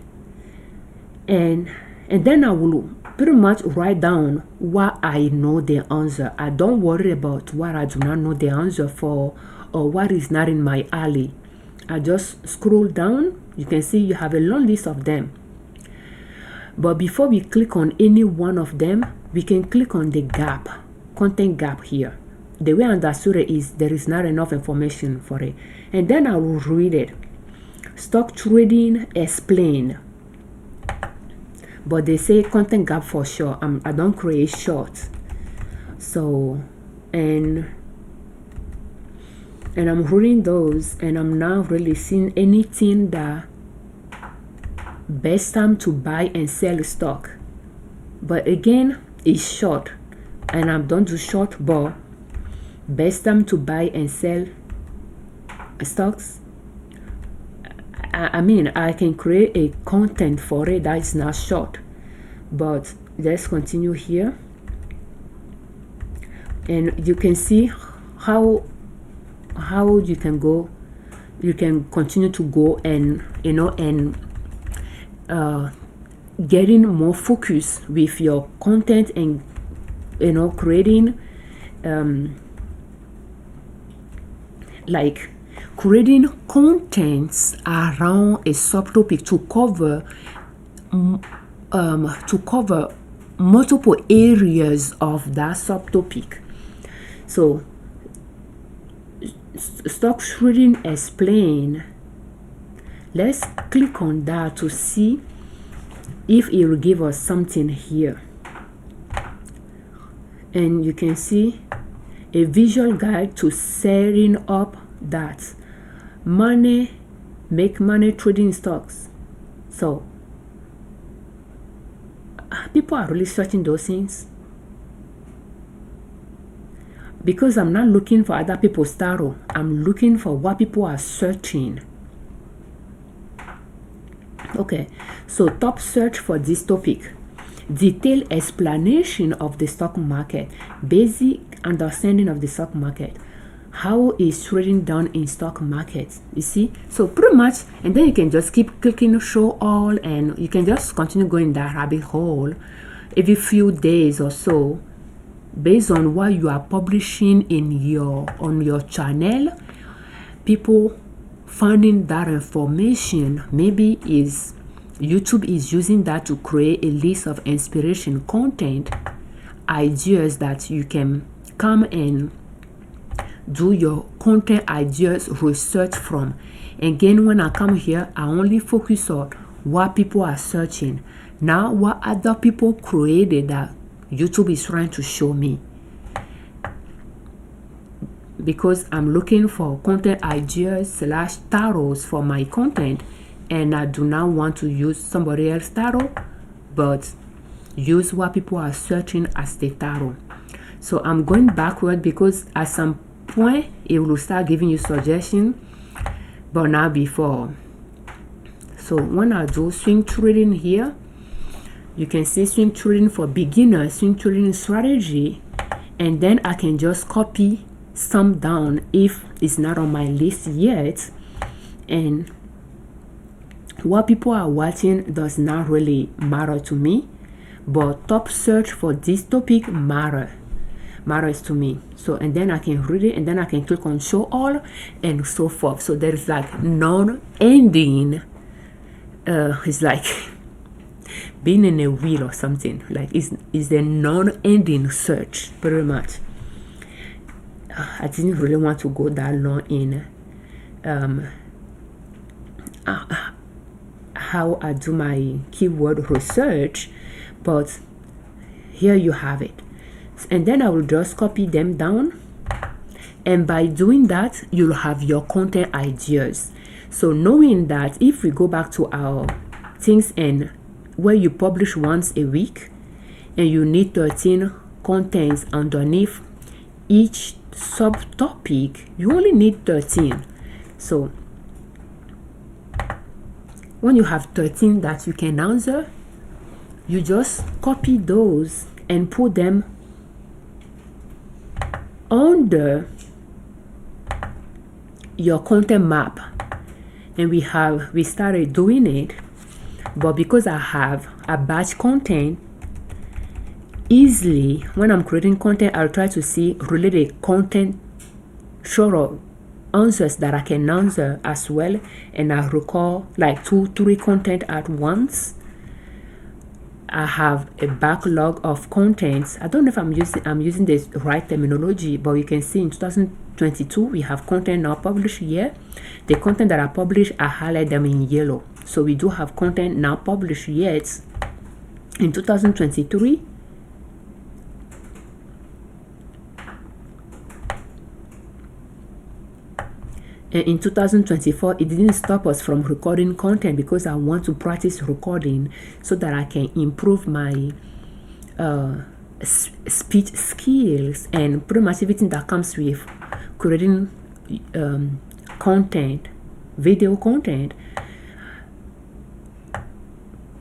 and then I will pretty much write down what I know the answer. I don't worry about what I do not know the answer for, or what is not in my alley. I just scroll down. You can see you have a long list of them, but before we click on any one of them, we can click on the gap, content gap here. The way I understood it is there is not enough information for it, and then I will read it. Stock trading explained, but they say content gap for sure. I don't create shorts. So, and I'm reading those, and I'm not really seeing anything that best time to buy and sell stock. But again, it's short, and I don't do short, but best time to buy and sell stocks. I mean, I can create a content for it that is not short. But let's continue here, and you can see how you can go, you can continue to go, and getting more focus with your content, and creating like creating contents around a subtopic to cover multiple areas of that subtopic. So stock trading explain, let's click on that to see if it will give us something here. And you can see a visual guide to setting up that make money trading stocks. So people are really searching those things, because I'm not looking for other people's tarot. I'm looking for what people are searching. Okay, so top search for this topic: detailed explanation of the stock market, basic understanding of the stock market, how is trading done in stock markets. You see, so pretty much, and then you can just keep clicking show all, and you can just continue going that rabbit hole every few days or so, based on what you are publishing on your channel. People finding that information, maybe is YouTube is using that to create a list of inspiration content ideas that you can come and do your content ideas research from. Again, when I come here, I only focus on what people are searching, now what other people created that YouTube is trying to show me, because I'm looking for content ideas / tarots for my content, and I do not want to use somebody else's tarot, but use what people are searching as the tarot. So I'm going backward, because at some point it will start giving you suggestions, but not before. So when I do swing trading here, you can see swing trading for beginners, swing trading strategy, and then I can just copy some down if it's not on my list yet. And what people are watching does not really matter to me, but top search for this topic matters to me. So, and then I can read it, and then I can click on show all, and so forth. So there is like non-ending, it's like being in a wheel or something. Like it's a non-ending search, pretty much. I didn't really want to go that long in how I do my keyword research, but here you have it. And then I will just copy them down, and by doing that, you'll have your content ideas. So knowing that, if we go back to our things and where you publish once a week and you need 13 contents underneath each subtopic, you only need 13. So when you have 13 that you can answer, you just copy those and put them under your content map. And we started doing it, but because I have a batch content, easily when I'm creating content, I'll try to see related content short of answers that I can answer as well, and I record like 2-3 content at once. I have a backlog of contents. I don't know if I'm using the right terminology, but you can see in 2022 we have content now published here. The content that I published, I highlight them in yellow. So we do have content now published yet in 2023. And in 2024, it didn't stop us from recording content because I want to practice recording so that I can improve my speech skills and pretty much everything that comes with creating content, video content.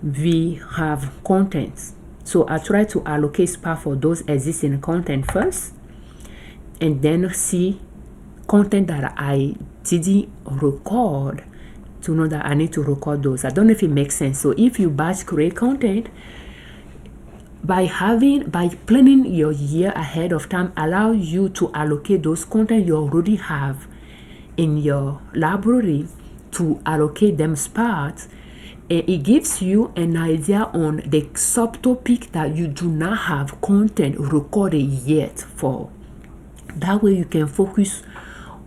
We have contents. So I try to allocate space for those existing content first, and then see content that I didn't record to know that I need to record those. I don't know if it makes sense. So if you batch create content, by planning your year ahead of time, allow you to allocate those content you already have in your library, to allocate them spots, and it gives you an idea on the subtopic that you do not have content recorded yet for. That way you can focus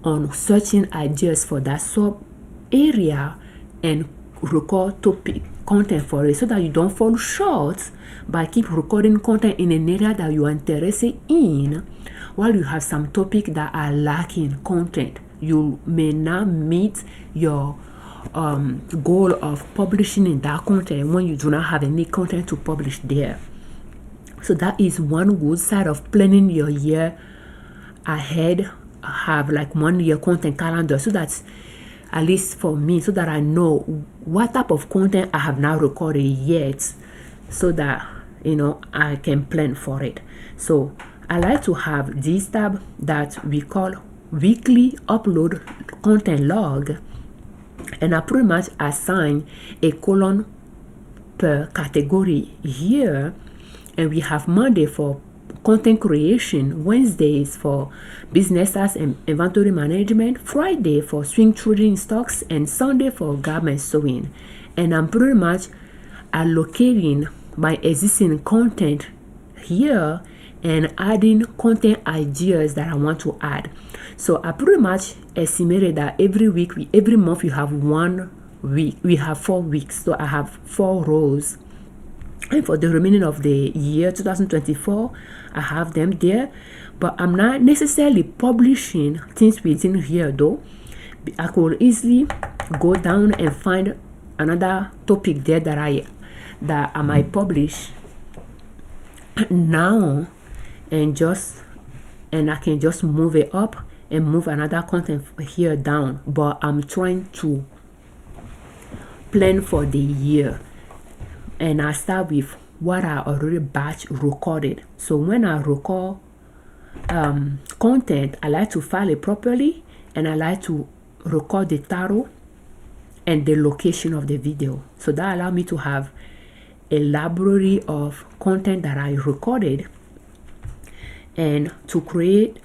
on searching ideas for that sub area and record topic content for it, so that you don't fall short by keep recording content in an area that you are interested in, while you have some topic that are lacking content. You may not meet your goal of publishing in that content when you do not have any content to publish there. So that is one good side of planning your year ahead. Have like 1 year content calendar, so that at least for me, so that I know what type of content I have not recorded yet, so that I can plan for it. So I like to have this tab that we call weekly upload content log, and I pretty much assign a column per category here. And we have Monday for content creation, Wednesdays for businesses and inventory management, Friday for swing trading stocks, and Sunday for garment sewing. And I'm pretty much allocating my existing content here and adding content ideas that I want to add. So I pretty much estimated that every month we have 1 week, we have 4 weeks, so I have 4 rows. And for the remaining of the year 2024, I have them there, but I'm not necessarily publishing things within here though. I could easily go down and find another topic there that I might publish now, and I can just move it up and move another content here down. But I'm trying to plan for the year, and I start with what I already batch recorded. So when I record content, I like to file it properly, and I like to record the title and the location of the video. So that allows me to have a library of content that I recorded. And to create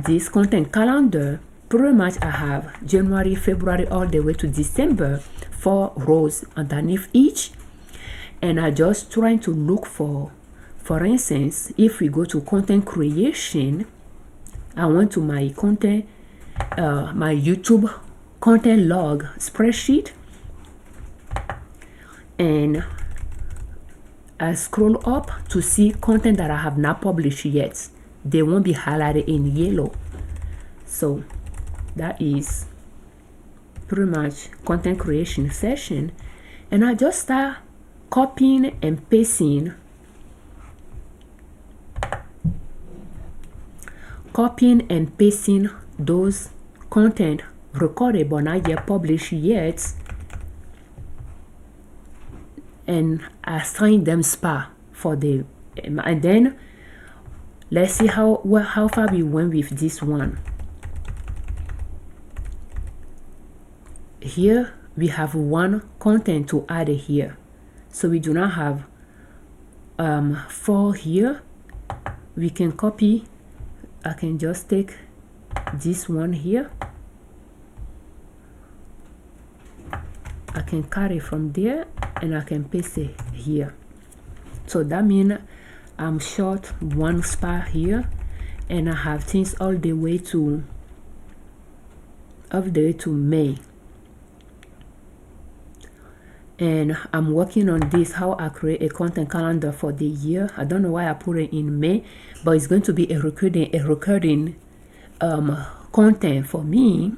this content calendar, pretty much I have January, February, all the way to December, 4 rows underneath each. And I just trying to look for instance, if we go to content creation, I went to my content, my YouTube content log spreadsheet, and I scroll up to see content that I have not published yet. They won't be highlighted in yellow. So that is pretty much content creation session. And I just start copying and pasting those content recorded but not yet published yet, and assign them spa for the, and then let's see how far we went with this one. Here we have one content to add here, so we do not have 4 here. We can copy. I can just take this one here. I can carry from there and I can paste it here. So that means I'm short one spa here, and I have things all the way to May. And I'm working on this, how I create a content calendar for the year. I don't know why I put it in May, but it's going to be a recurring content for me.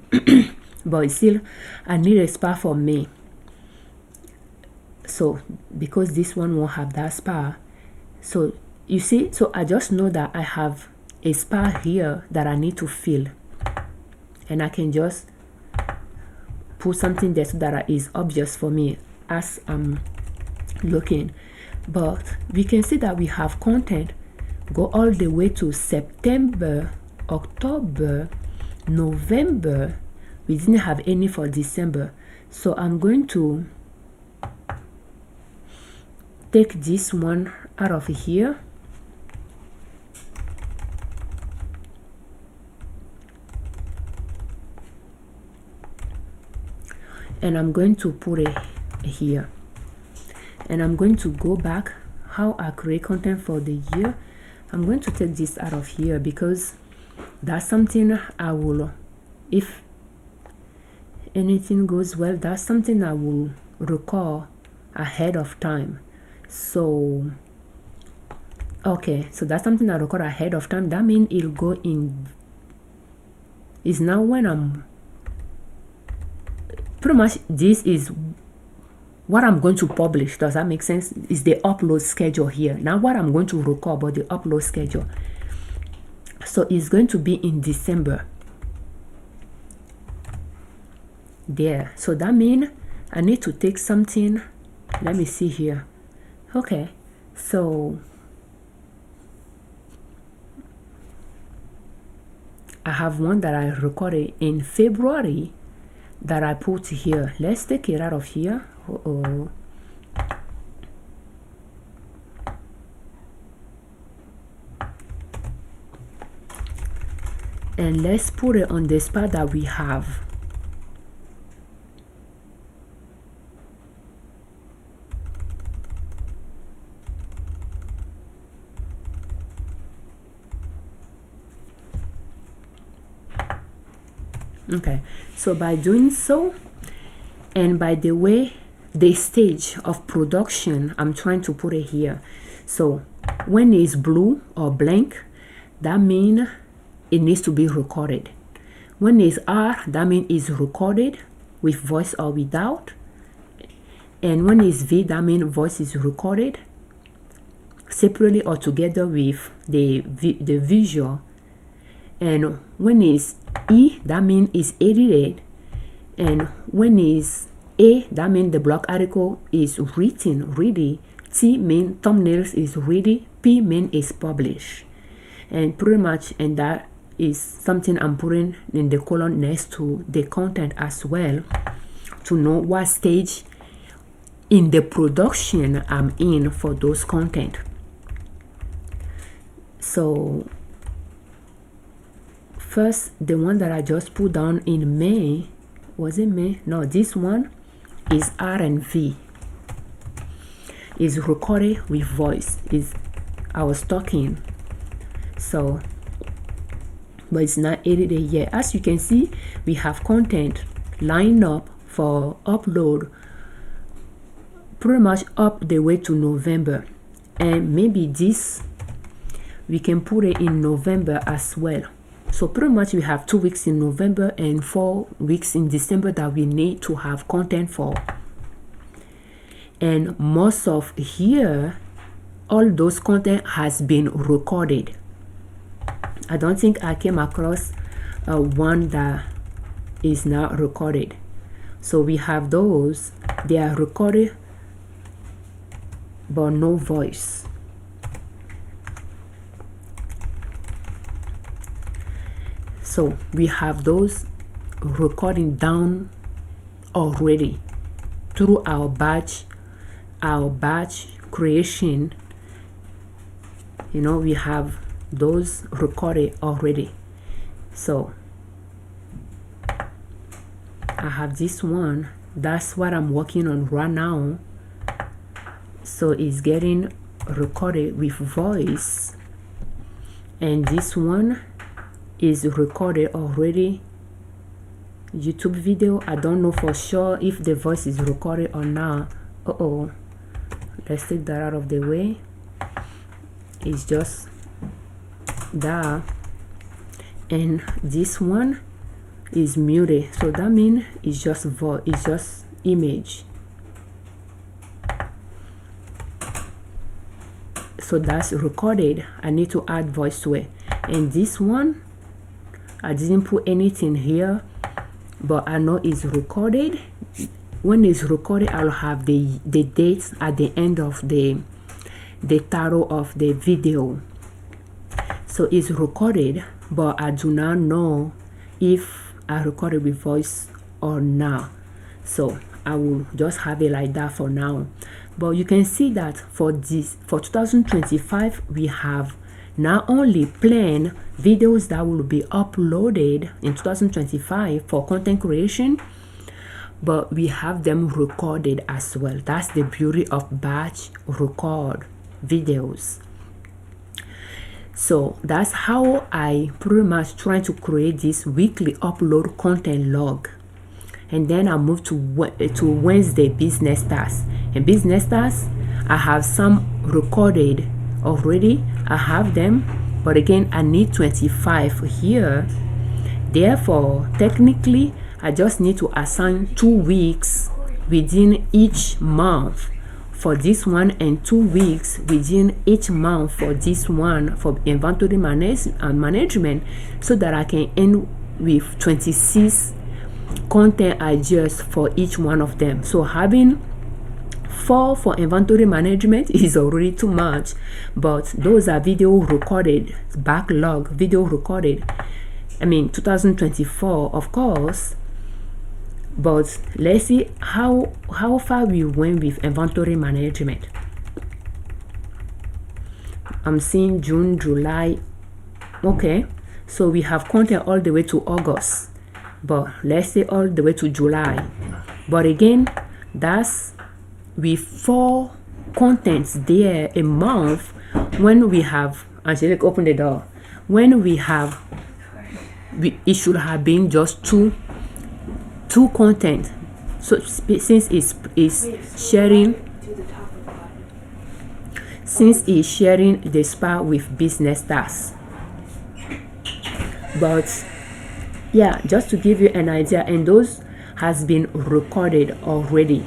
But still, I need a spa for May. So because this one won't have that spa, so you see, so I just know that I have a spa here that I need to fill, and I can just put something there so that is obvious for me as I'm looking. But we can see that we have content go all the way to September, October, November. We didn't have any for December, so I'm going to take this one out of here, and I'm going to put it here, and I'm going to go back how I create content for the year. I'm going to take this out of here because that's something I will, if anything goes well, that's something I will record ahead of time. So okay, so that's something I record ahead of time. That means it'll go in, is now when I'm pretty much, this is what I'm going to publish. Does that make sense? Is the upload schedule here. Now what I'm going to record, but the upload schedule. So it's going to be in December there. So that means I need to take something. Let me see here. Okay, so I have one that I recorded in February that I put here. Let's take it out of here. And let's put it on the spot that we have. Okay, so by doing so, and by the way, the stage of production, I'm trying to put it here. So when it's blue or blank, that means it needs to be recorded. When it's R, that means it's recorded with voice or without. And when it's V, that means voice is recorded separately or together with the visual. And when it's E, that means it's edited. And when it's A, that means the blog article is written, ready. T means thumbnails is ready. P means is published. And pretty much, and that is something I'm putting in the column next to the content as well, to know what stage in the production I'm in for those content. So first, the one that I just put down in May, was it May? No, this one is R and V. Is recorded with voice. Is I was talking. So, but it's not edited yet. As you can see, we have content lined up for upload pretty much up the way to November. And maybe this, we can put it in November as well. So pretty much we have 2 weeks in November and 4 weeks in December that we need to have content for. and most of here, all those content has been recorded. I don't think I came across one that is not recorded. So we have those, they are recorded but no voice. So we have those recording down already through our batch creation. You know, we have those recorded already. So I have this one, that's what I'm working on right now. So it's getting recorded with voice, and this one is recorded already, YouTube video. I don't know for sure if the voice is recorded or not. Let's take that out of the way. It's just that, and this one is muted, so that means it's just voice, it's just image. So that's recorded. I need to add voice to it. And this one, I didn't put anything here, but I know it's recorded. When it's recorded, I'll have the dates at the end of the title of the video. So it's recorded, but I do not know if I recorded with voice or not. So I will just have it like that for now. But you can see that for 2025, we have not only planned videos that will be uploaded in 2025 for content creation, but we have them recorded as well. That's the beauty of batch record videos. So that's how I pretty much try to create this weekly upload content log. And then I move to Wednesday business tasks. And business tasks, I have some recorded already. I have them, but again, I need 25 here. Therefore, technically, I just need to assign 2 weeks within each month for this one, and 2 weeks within each month for this one for inventory management, so that I can end with 26 content ideas for each one of them. So having 4 for inventory management is already too much, but those are video recorded, backlog video recorded. I mean 2024, of course. But let's see how far we went with inventory management. I'm seeing June, July. Okay, so we have content all the way to August, but let's say all the way to July. But again, that's with 4 contents there a month. When we have, Angelique, open the door. When we have, it should have been just two content. So since it's sharing, the spa with business tasks. But yeah, just to give you an idea, and those has been recorded already.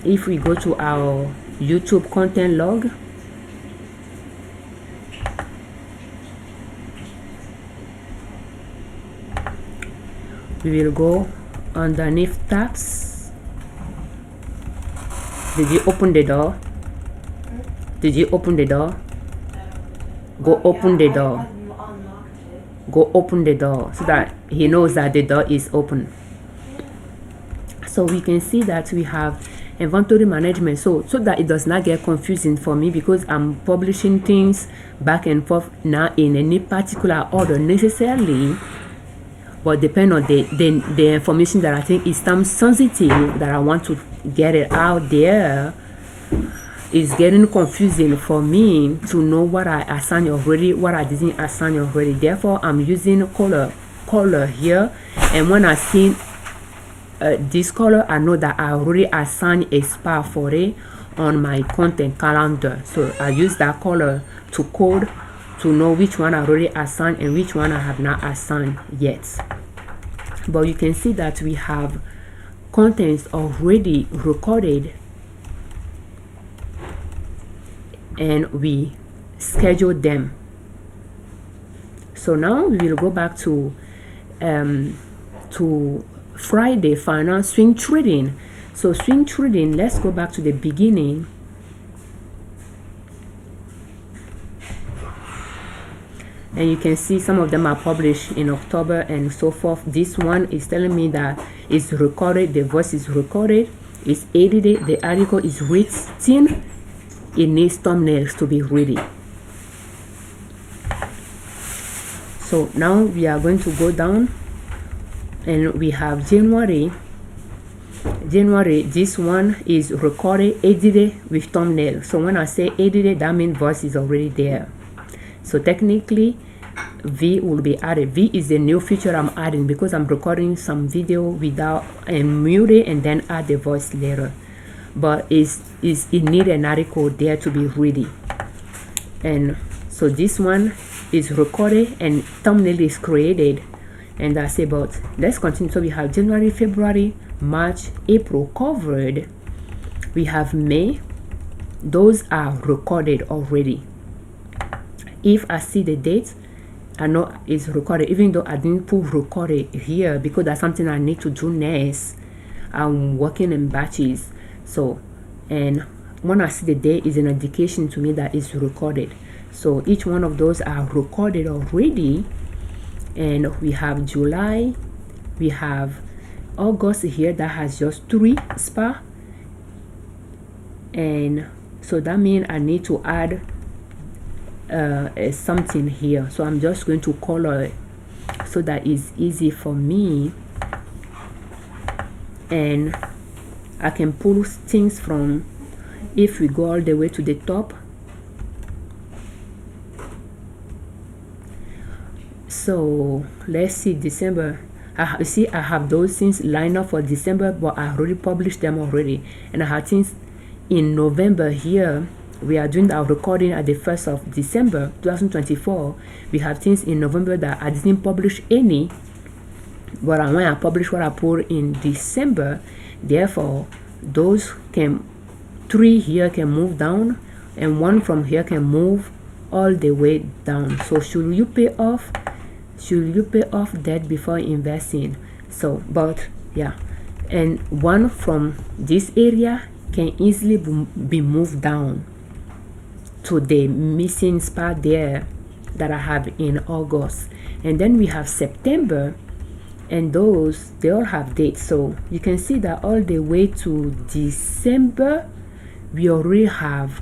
If we go to our YouTube content log, we will go underneath tabs. Did you open the door? Did you open the door? Go open the door. Go open the door so that he knows that the door is open. So we can see that we have inventory management, so that it does not get confusing for me, because I'm publishing things back and forth now in any particular order necessarily, but depend on the information that I think is time sensitive, that I want to get it out there. It's getting confusing for me to know what I assigned already, what I didn't assign already. Therefore, I'm using color here, and when I see this color, I know that I already assigned a spa for it on my content calendar. So I use that color to code to know which one I already assigned and which one I have not assigned yet. But you can see that we have contents already recorded and we schedule them. So now we will go back to Friday final swing trading. So swing trading, let's go back to the beginning. And you can see some of them are published in October and so forth. This one is telling me that it's recorded, the voice is recorded, it's edited, the article is written, it needs thumbnails to be ready. So now we are going to go down and we have January. This one is recorded, edited with thumbnail. So when I say edited, that means voice is already there. So technically V will be added. V is the new feature I'm adding because I'm recording some video without and mute it and then add the voice later. But it need an article there to be ready. And so this one is recorded and thumbnail is created, and that's about. Let's continue. So we have January, February, March, April covered. We have May. Those are recorded already. If I see the date, I know it's recorded, even though I didn't put recorded here because that's something I need to do next. I'm working in batches. So, and when I see the date, is an indication to me that it's recorded. So each one of those are recorded already. And we have July, we have August here that has just 3 spots. And so that means I need to add something here. So I'm just going to color it so that it's easy for me, and I can pull things from, if we go all the way to the top. So let's see, December. I see I have those things lined up for December, but I already published them already, and I have things in November here. We are doing our recording at the 1st of December 2024. We have things in November that I didn't publish any, but when I publish what I put in December, therefore those 3 here can move down, and 1 from here can move all the way down. So should you pay off debt before investing? So, but yeah, and 1 from this area can easily be moved down to the missing spot there that I have in August. And then we have September, and those, they all have dates. So you can see that all the way to December we already have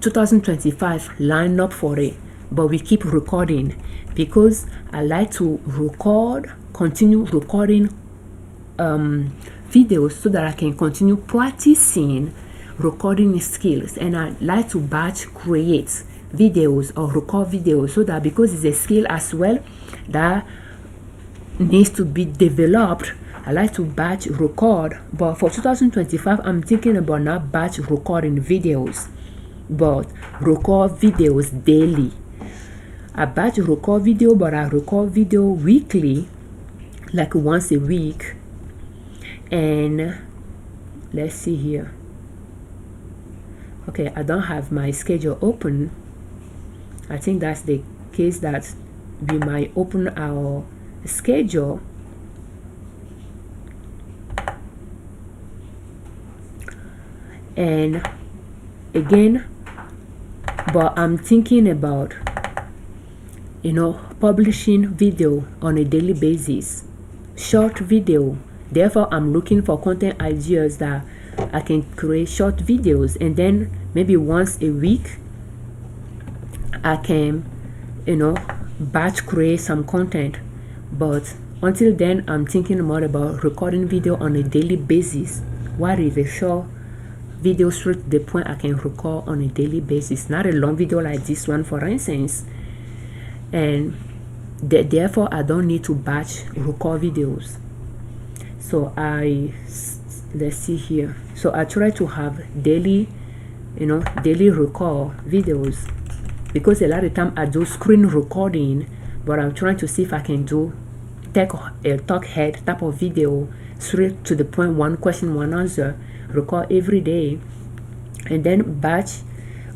2025 lined up for it, but we keep recording because I like to continue recording videos so that I can continue practicing recording skills. And I like to batch create videos or record videos so that, because it's a skill as well that needs to be developed, I like to batch record. But for 2025 I'm thinking about not batch recording videos, but record videos daily. I batch record video, but I record video weekly, like once a week. And let's see here. Okay, I don't have my schedule open. I think that's the case that we might open our schedule. And again, but I'm thinking about, publishing video on a daily basis, short video. Therefore I'm looking for content ideas that I can create short videos, and then maybe once a week I can batch create some content. But until then I'm thinking more about recording video on a daily basis. What is a short video straight to the point I can record on a daily basis, not a long video like this one for instance. And therefore I don't need to batch record videos. So let's see here. So I try to have daily record videos, because a lot of time I do screen recording, but I'm trying to see if I can do talk head type of video, straight to the point, one question, one answer, record every day. and then batch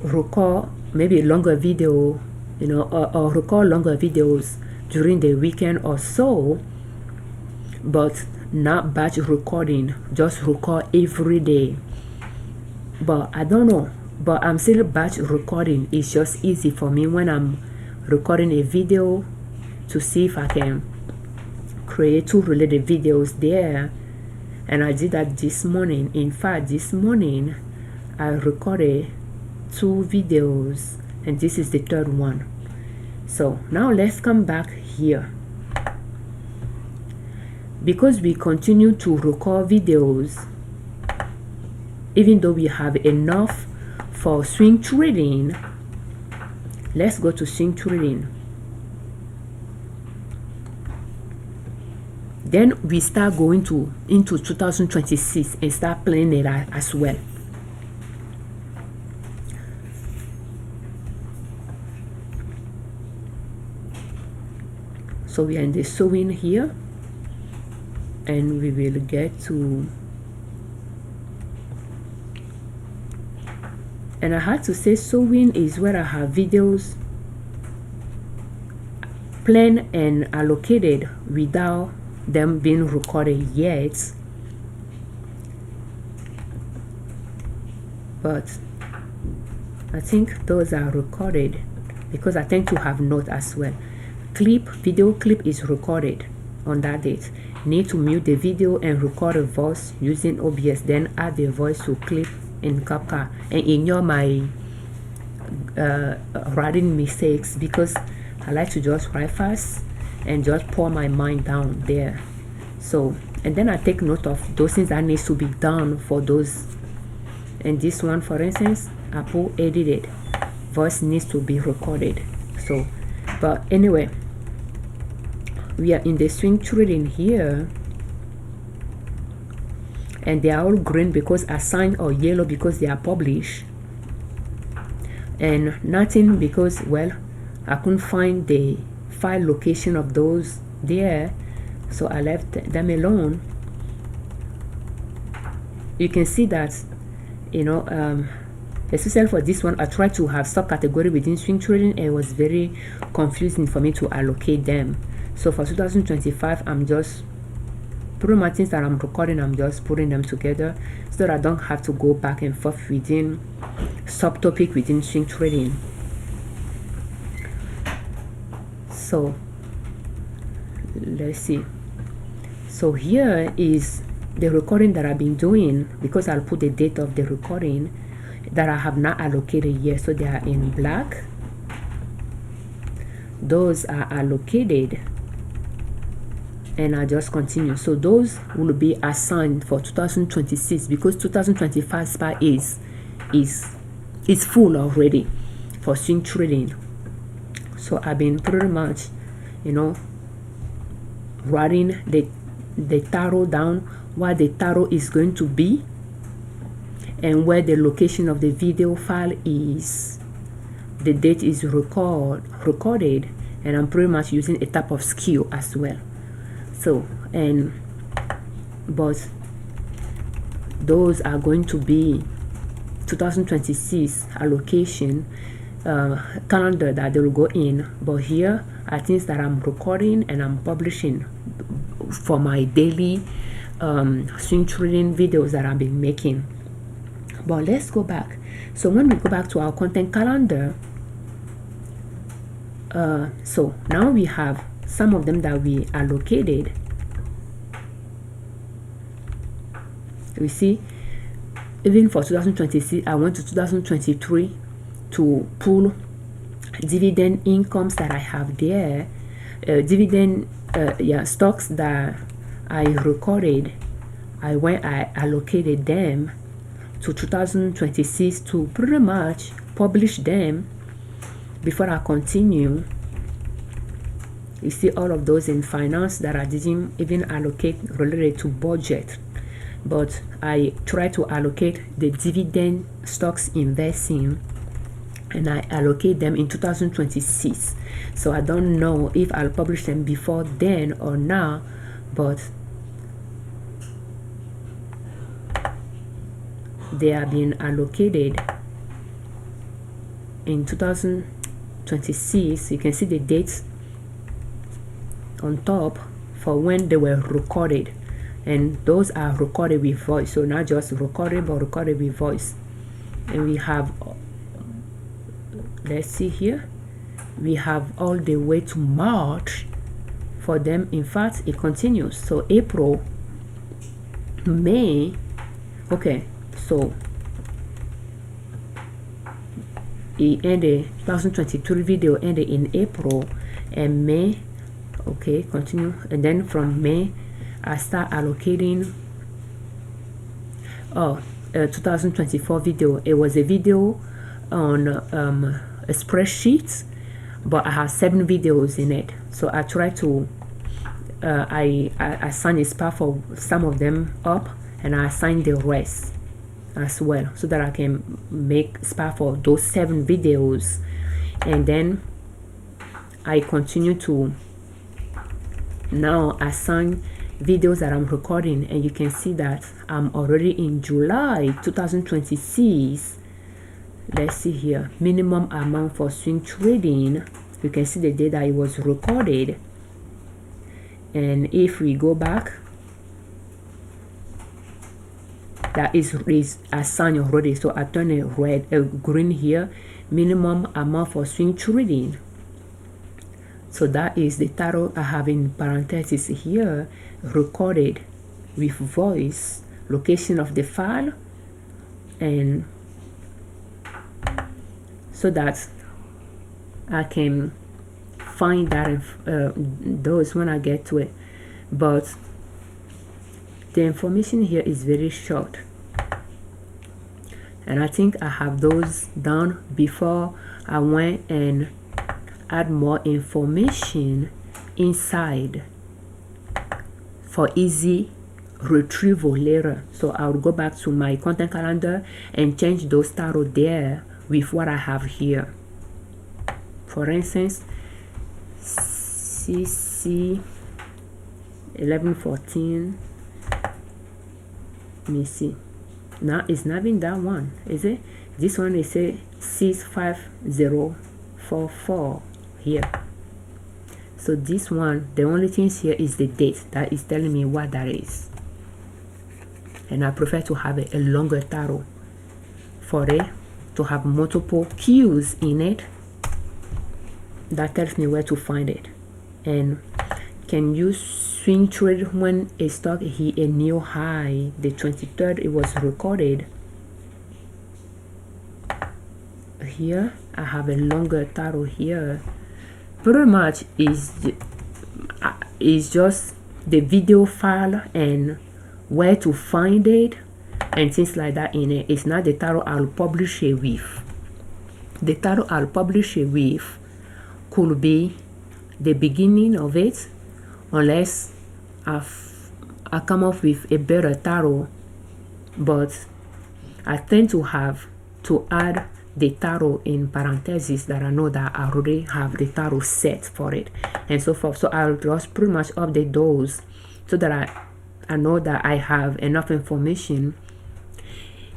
record maybe a longer video, you know, or record longer videos during the weekend or so, but not batch recording, just record every day. But I don't know, but I'm still batch recording. It's just easy for me when I'm recording a video to see if I can create 2 related videos there. And I did that this morning. In fact, this morning I recorded 2 videos, and this is the 3rd one. So now let's come back here. Because we continue to record videos, even though we have enough for swing trading, let's go to swing trading. Then we start going into 2026 and start playing it as well. So we are in the sewing here, and we will get to, and I had to say sewing is where I have videos planned and allocated without them being recorded yet, but I think those are recorded because I tend to have notes as well. Video clip is recorded on that date. Need to mute the video and record a voice using OBS, then add the voice to clip in CapCut, and ignore my writing mistakes because I like to just write fast and just pour my mind down there. So, and then I take note of those things that needs to be done for those. And this one, for instance, I put edited, voice needs to be recorded. So, but anyway, we are in the swing trading here, and they are all green because assigned, or yellow because they are published, and nothing because, well, I couldn't find the file location of those there, so I left them alone. You can see that, you know, especially for this one, I tried to have subcategory within swing trading, and it was very confusing for me to allocate them. So for 2025, I'm just pretty much things that I'm recording, I'm just putting them together so that I don't have to go back and forth within subtopic within swing trading. So let's see. So here is the recording that I've been doing, because I'll put the date of the recording that I have not allocated yet. So they are in black. Those are allocated, and I just continue. So those will be assigned for 2026 because 2025 spot is full already for swing trading. So I've been pretty much, you know, writing the tarot down, what the tarot is going to be, and where the location of the video file is. The date is recorded, and I'm pretty much using a type of skew as well. So, and but those are going to be 2026 allocation calendar that they will go in. But here are things that I'm recording and I'm publishing for my daily swing trading videos that I've been making. But let's go back. So when we go back to our content calendar, so now we have some of them that we allocated. We see, even for 2026, I went to 2023 to pull dividend incomes that I have there, dividend stocks that I recorded. I allocated them to 2026 to pretty much publish them before I continue. You see all of those in finance that I didn't even allocate related to budget, but I try to allocate the dividend stocks investing, and I allocate them in 2026. So I don't know if I'll publish them before then or not, but they are being allocated in 2026. You can see the dates on top for when they were recorded, and those are recorded with voice. So not just recorded, but recorded with voice. And we have, let's see here, we have all the way to March for them. In fact, it continues. So April, May, okay, so it ended, 2023 video ended in April, and May, okay, continue. And then from May I start allocating 2024 video. It was a video on a spreadsheet, but I have 7 videos in it. So I try to I assign a spot for some of them up, and I assign the rest as well, so that I can make spot for those 7 videos. And then I continue to now assign videos that I'm recording, and you can see that I'm already in July 2026. Let's see here, minimum amount for swing trading. You can see the day that it was recorded. And if we go back, that is assigned already. So I turn it red, green here, minimum amount for swing trading. So that is the title I have in parentheses here, recorded with voice, location of the file, and so that I can find that those when I get to it. But the information here is very short, and I think I have those done before I went and add more information inside for easy retrieval later. So I'll go back to my content calendar and change those titles there with what I have here. For instance, CC 1114. Let me see. Now it's not in that one, is it? This one is a 65044 here. So this one, the only thing here is the date that is telling me what that is, and I prefer to have a longer title for it to have multiple cues in it that tells me where to find it. And can you swing trade when a stock hit a new high? The 23rd it was recorded. Here I have a longer title here. Pretty much is just the video file and where to find it and things like that in it. It's not the title I'll publish it with. The title I'll publish it with could be the beginning of it, unless I come up with a better title. But I tend to have to add the title in parentheses that I know that I already have the title set for it and so forth. So I'll just pretty much update those so that I know that I have enough information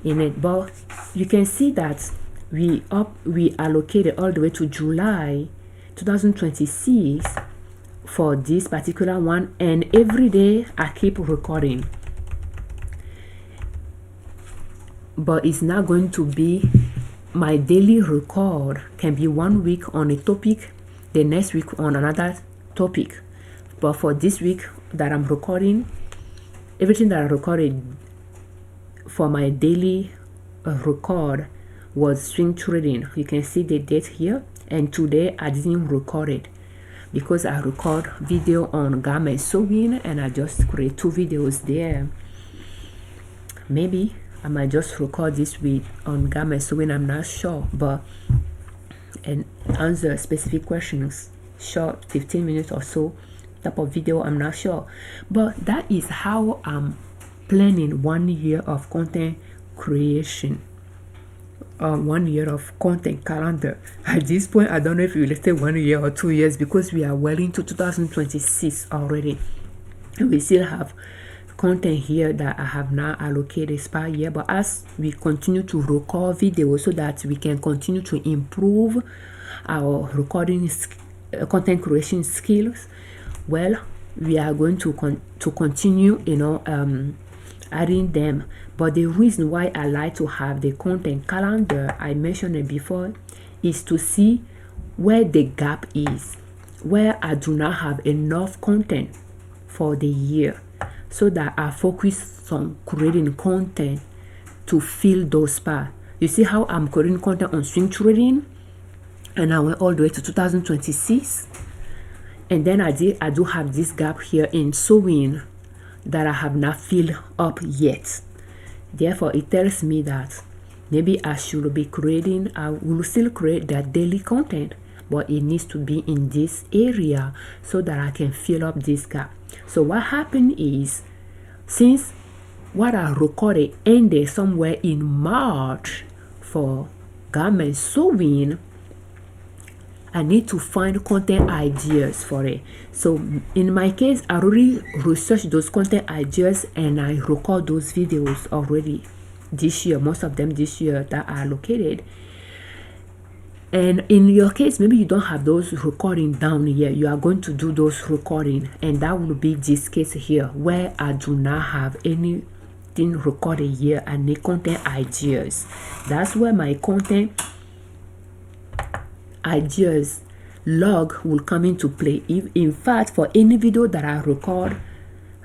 in it. But you can see that we allocated all the way to July 2026 for this particular one, and every day I keep recording. But it's not going to be my daily record. Can be 1 week on a topic, the next week on another topic. But for this week that I'm recording, everything that I recorded for my daily record was swing trading. You can see the date here, and today I didn't record it because I record video on garment sewing, and I just create 2 videos there. Maybe I might just record this week on garment sewing, I'm not sure, but and answer specific questions, short 15 minutes or so type of video, I'm not sure. But that is how I'm planning 1 year of content creation, 1 year of content calendar. At this point, I don't know if you will stay 1 year or 2 years, because we are well into 2026 already, and we still have content here that I have now allocated spa here. But as we continue to record videos so that we can continue to improve our recording content creation skills, well, we are going to continue, you know, adding them. But the reason why I like to have the content calendar, I mentioned it before, is to see where the gap is, where I do not have enough content for the year, so that I focus on creating content to fill those parts. You see how I'm creating content on swing trading, and I went all the way to 2026, and then I do have this gap here in sewing that I have not filled up yet. Therefore, it tells me that maybe I should be creating, I will still create that daily content, but it needs to be in this area so that I can fill up this gap. So what happened is, since what I recorded ended somewhere in March for garment sewing, I need to find content ideas for it. So in my case, I already researched those content ideas and I record those videos already this year, most of them this year that are allocated. And in your case, maybe you don't have those recording down here. You are going to do those recording, and that will be this case here where I do not have anything recorded here. I need content ideas. That's where my content ideas log will come into play. If in fact, for any video that I record,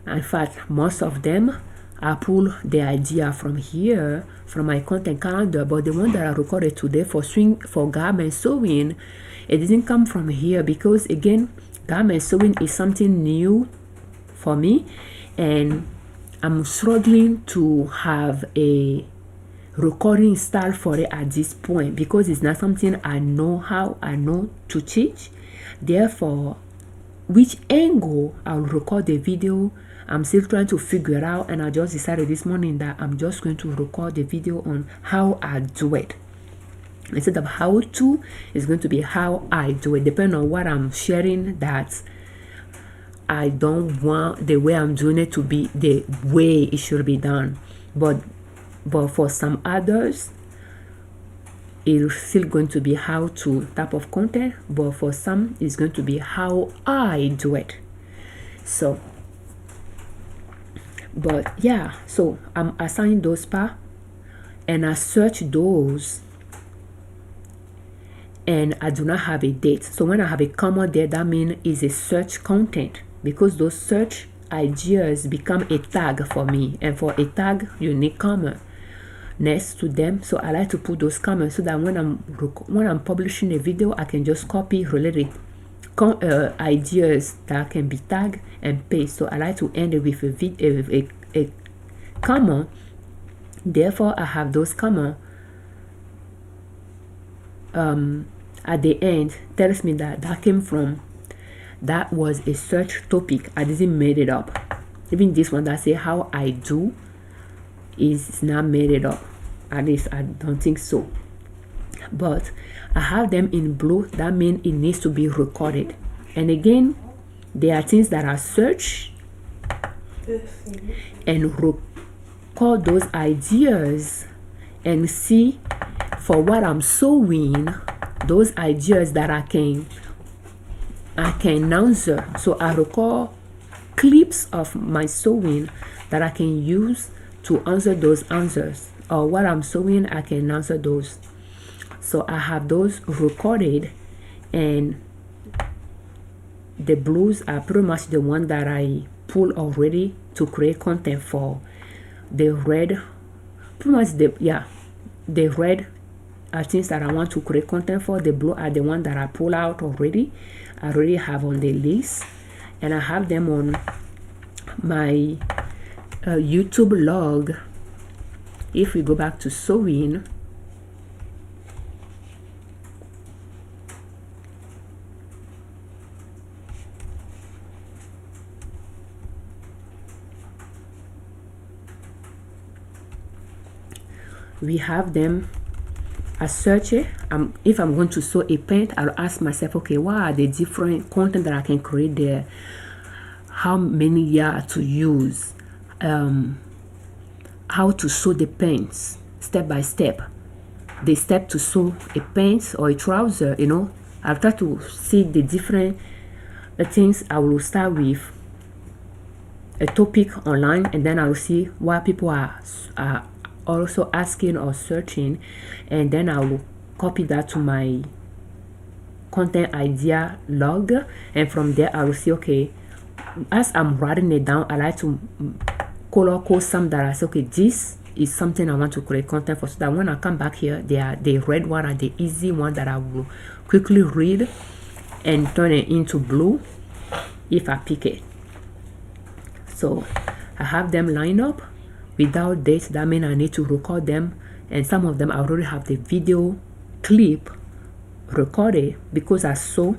in fact most of them, I pull the idea from here, from my content calendar. But the one that I recorded today for garment sewing, it didn't come from here, because again, garment sewing is something new for me, and I'm struggling to have a recording style for it at this point, because it's not something I know to teach. Therefore, which angle I'll record the video, I'm still trying to figure it out. And I just decided this morning that I'm just going to record the video on how I do it. Instead of how to, it's going to be how I do it, depending on what I'm sharing, that I don't want the way I'm doing it to be the way it should be done. But for some others, it's still going to be how to type of content, but for some it's going to be how I do it. So, but yeah, so I'm assigning those parts and I search those, and I do not have a date. So when I have a comma there, that means it's a search content, because those search ideas become a tag for me, and for a tag you need comma next to them. So I like to put those comments so that when I'm publishing a video, I can just copy related ideas that can be tagged and paste. So I like to end it with a comma. Therefore, I have those comma at the end, tells me that came from, that was a search topic. I didn't made it up. Even this one that say how I do is not made it up. At least I don't think so. But I have them in blue. That means it needs to be recorded. And again, there are things that are searched and record those ideas and see for what I'm sewing, those ideas that I can answer. So I record clips of my sewing that I can use to answer those answers, or what I'm sewing, I can answer those. So I have those recorded, and the blues are pretty much the one that I pull already to create content for. The red, pretty much the red are things that I want to create content for. The blue are the one that I pull out already. I already have on the list, and I have them on my YouTube log. If we go back to sewing, we have them. I search it. If I'm going to sew a pant, I'll ask myself, okay, what are the different content that I can create there? How many yards to use? how to sew the pants step by step. The step to sew a pants or a trouser, you know. I'll try to see the different things. I will start with a topic online, and then I'll see what people are also asking or searching, and then I will copy that to my content idea log, and from there I will see, okay, as I'm writing it down, I like to color code some that I say, okay, this is something I want to create content for, so that when I come back here, they are the red one and the easy one that I will quickly read and turn it into blue if I pick it. So I have them lined up without dates. That means I need to record them, and some of them I already have the video clip recorded, because I saw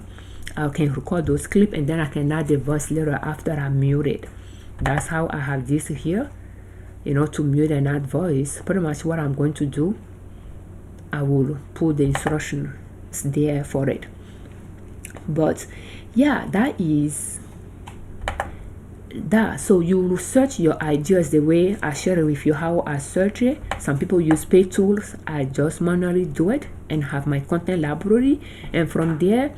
I can record those clips, and then I can add the voice later after I mute it. That's how I have this here, you know, to mute and add voice. Pretty much what I'm going to do, I will put the instructions there for it. But yeah, that is that. So you will search your ideas the way I share it with you, how I search it. Some people use paid tools. I just manually do it and have my content library, and from there,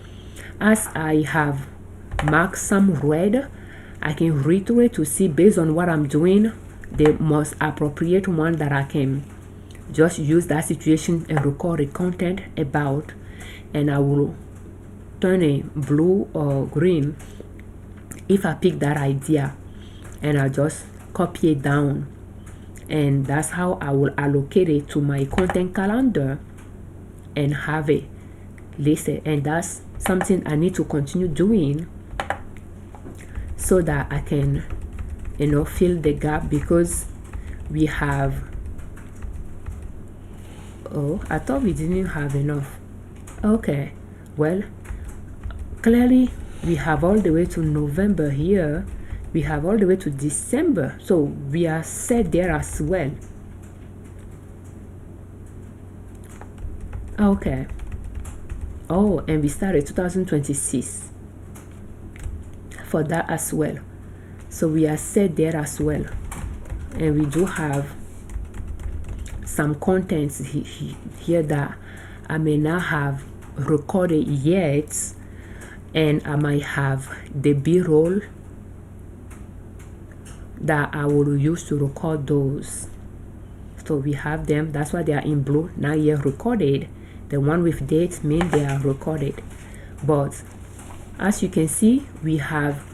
as I have marked some red, I can reiterate to see, based on what I'm doing, the most appropriate one that I can just use that situation and record the content about, and I will turn it blue or green if I pick that idea, and I'll just copy it down, and that's how I will allocate it to my content calendar and have it listed. And that's something I need to continue doing so that I can, you know, fill the gap, because we have, oh, I thought we didn't have enough. Okay, well, clearly we have all the way to November here, we have all the way to December, so we are set there as well. Okay, oh, and we started 2026 for that as well, so we are set there as well. And we do have some contents here that I may not have recorded yet, and I might have the B-roll that I will use to record those. So we have them, that's why they are in blue, not yet recorded. The one with dates mean they are recorded. But as you can see, we have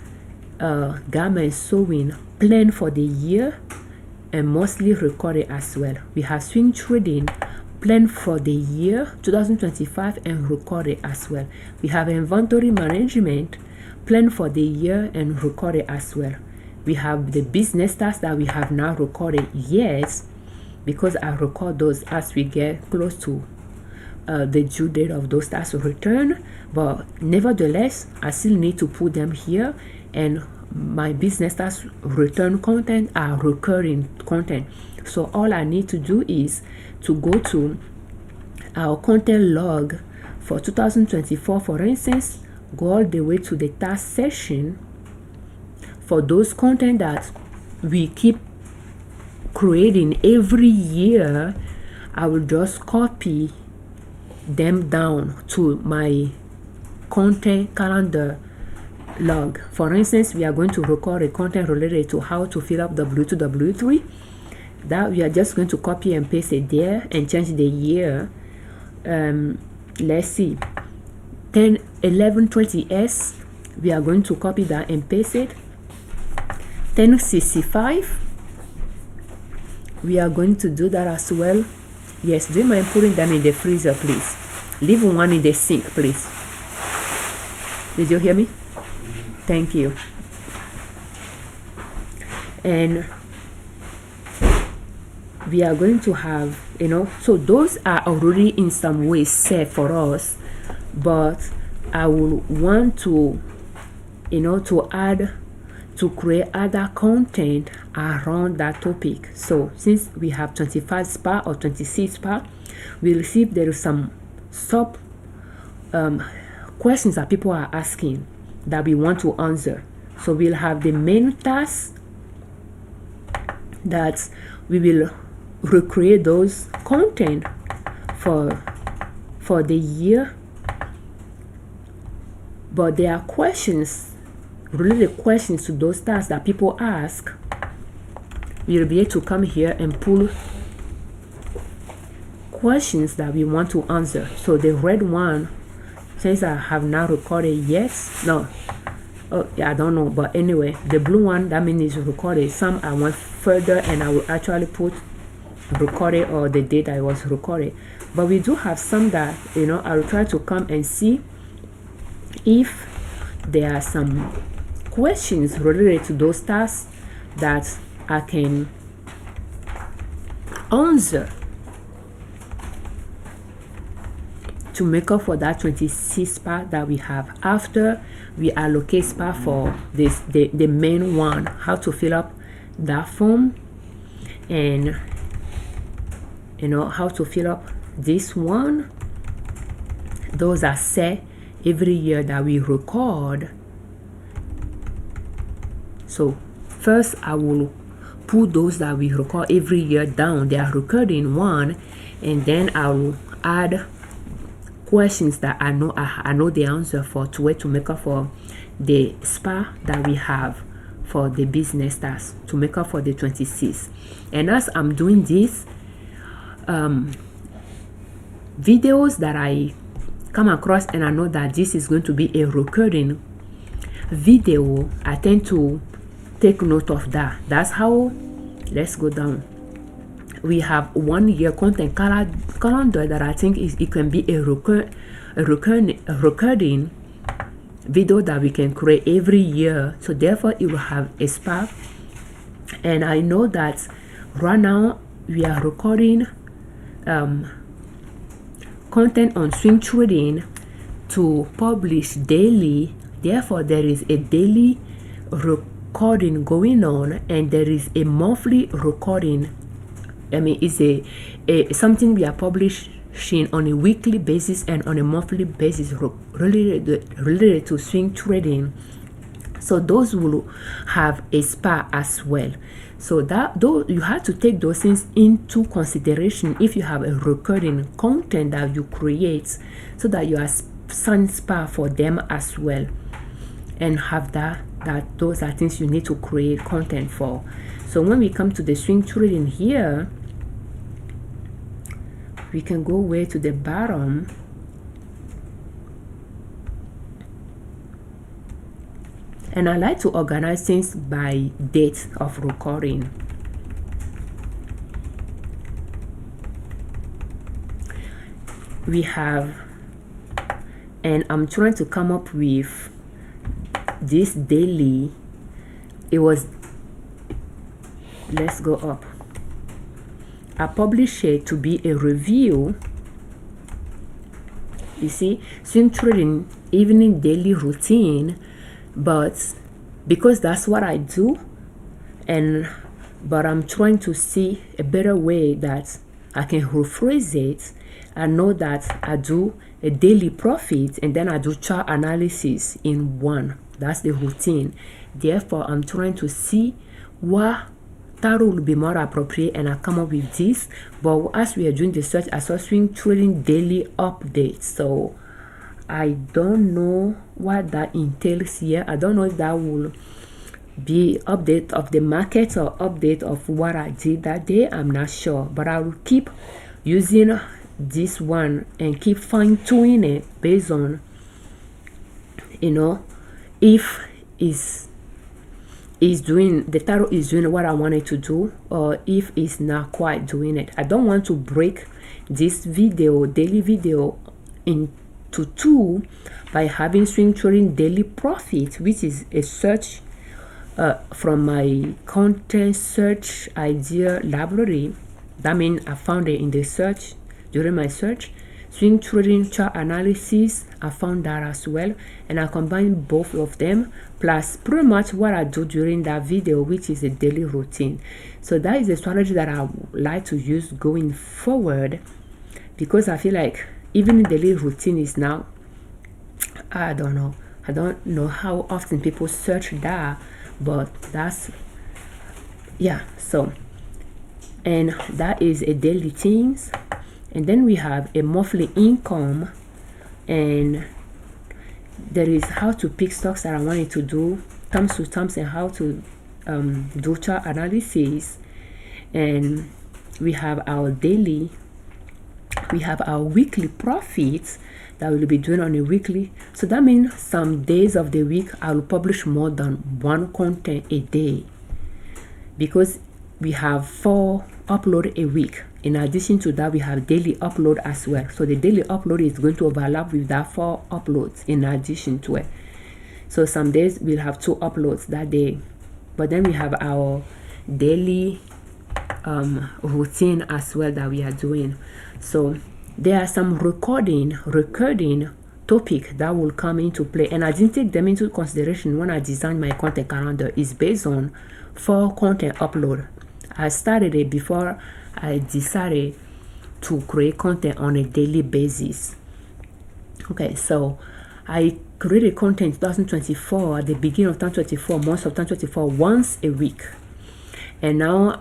garment sewing planned for the year and mostly recorded as well. We have swing trading planned for the year 2025 and recorded as well. We have inventory management planned for the year and recorded as well. We have the business tasks that we have not recorded yet, because I record those as we get close to the due date of those tasks return. But nevertheless, I still need to put them here, and my business tasks return content are recurring content. So all I need to do is to go to our content log for 2024, for instance, go all the way to the task section. For those content that we keep creating every year, I will just copy them down to my content calendar log. For instance, we are going to record a content related to how to fill up W2 W3. That we are just going to copy and paste it there and change the year. Let's see, 10 11 20s. We are going to copy that and paste it. 1065, we are going to do that as well. Yes, do you mind putting them in the freezer, please? Leave one in the sink, please. Did you hear me? Thank you. And we are going to have, you know, so those are already in some way set for us, but I will want to, you know, to create other content around that topic. So since we have 25 spa or 26 spa, we'll see if there is some sub questions that people are asking that we want to answer. So we'll have the main task, that we will recreate those content for the year. But there are questions, related questions to those tasks that people ask. We'll be able to come here and pull questions that we want to answer. So the red one, since I have not recorded yet, no, oh yeah, I don't know, but anyway, the blue one, that means it's recorded. Some I went further and I will actually put recorded or the date I was recorded. But we do have some that, you know, I will try to come and see if there are some questions related to those tasks that I can answer to make up for that 26 spot that we have after we allocate spot for this the main one. How to fill up that form, and you know how to fill up this one. Those are set every year that we record. So first I will put those that we record every year down. They are recording one, and then I will add questions that I know the answer for to it to make up for the spa that we have for the business task, to make up for the 26. And as I'm doing this videos that I come across and I know that this is going to be a recurring video, I tend to take note of that. That's how, let's go down. We have 1 year content calendar that I think it can be a recurring video that we can create every year. So therefore it will have a spark. And I know that right now we are recording content on swing trading to publish daily. Therefore there is a daily recording going on, and there is a monthly recording. I mean, it's a something we are publishing on a weekly basis and on a monthly basis related to swing trading. So those will have a spa as well. So that though you have to take those things into consideration if you have a recurring content that you create, so that you are sun spa for them as well, and have that those are things you need to create content for. So when we come to the swing trading here, we can go way to the bottom and I like to organize things by date of recording. We have, and I'm trying to come up with this daily. It was, let's go up. I publish it to be a review. You see, swing trading evening daily routine, but because that's what I do, but I'm trying to see a better way that I can rephrase it. I know that I do a daily profit and then I do chart analysis in one. That's the routine. Therefore, I'm trying to see what that will be more appropriate, and I come up with this. But as we are doing the search, I saw swing trading daily update. So I don't know what that entails here. I don't know if that will be update of the market or update of what I did that day. I'm not sure, but I will keep using this one and keep fine-tuning it based on, you know, if is doing, the tarot is doing what I wanted to do, or if it's not quite doing it. I don't want to break this video, daily video, into two by having swing trading daily profit, which is a search from my content search idea library. That means I found it in the search during my search. Swing trading chart analysis, I found that as well, and I combine both of them plus pretty much what I do during that video, which is a daily routine. So that is a strategy that I would like to use going forward, because I feel like even daily routine is now, I don't know how often people search that, but that's, yeah. So and that is a daily things. And then we have a monthly income, and there is how to pick stocks that I wanted to do, terms to terms, and how to do chart analysis. And we have our daily, we have our weekly profits that we'll be doing on a weekly. So that means some days of the week I will publish more than one content a day, because we have 4 upload a week. In addition to that, we have daily upload as well. So the daily upload is going to overlap with that 4 uploads in addition to it. So some days we'll have 2 uploads that day. But then we have our daily routine as well that we are doing. So there are some recording topic that will come into play, and I didn't take them into consideration when I designed my content calendar. It's based on 4 content upload. I started it before I decided to create content on a daily basis. Okay, so I created content 2024 at the beginning of 2024, months of 2024, once a week. And now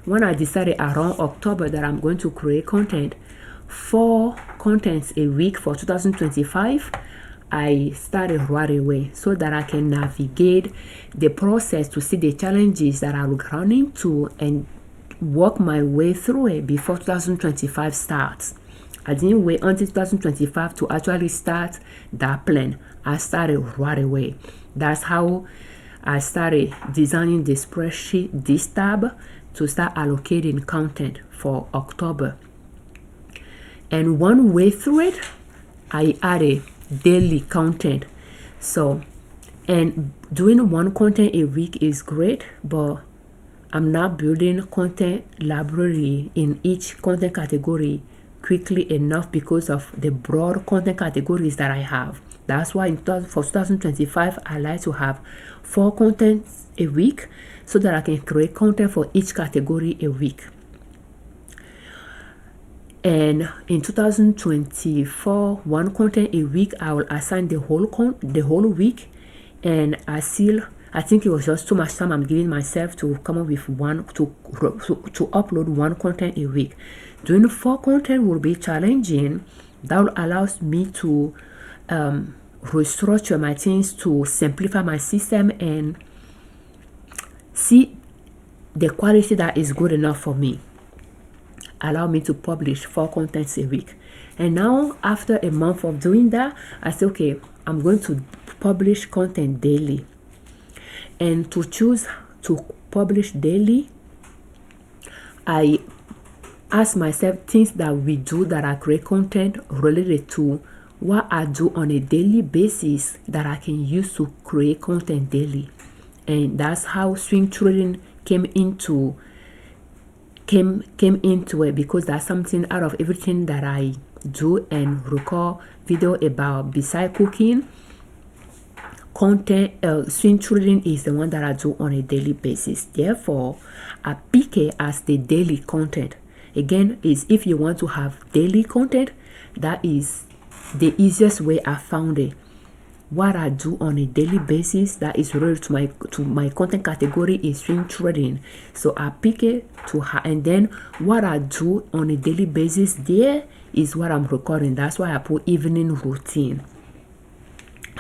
when I decided around October that I'm going to create content, 4 contents a week for 2025, I started right away so that I can navigate the process to see the challenges that I will run into and work my way through it before 2025 starts. I didn't wait until 2025 to actually start that plan. I started right away. That's how I started designing the spreadsheet, this tab, to start allocating content for October. And one way through it, I added daily content. So, and doing one content a week is great, but I'm not building content library in each content category quickly enough because of the broad content categories that I have. That's why for 2025, I like to have 4 contents a week so that I can create content for each category a week. And in 2024, 1 content a week, I will assign the whole week. And I think it was just too much time I'm giving myself to come up with to upload 1 content a week. Doing 4 content will be challenging. That will allow me to restructure my things, to simplify my system, and see the quality that is good enough for me. Allow me to publish 4 contents a week. And now after a month of doing that, I said, okay, I'm going to publish content daily. And to choose to publish daily, I ask myself things that we do that are great content related to what I do on a daily basis that I can use to create content daily. And that's how swing trading came into it, because that's something out of everything that I do and record video about. Beside cooking, content, swing trading is the one that I do on a daily basis. Therefore, I pick it as the daily content. Again, is if you want to have daily content, that is the easiest way I found it. What I do on a daily basis that is related to my content category is swing trading. So I pick it and then what I do on a daily basis there is what I'm recording. That's why I put evening routine.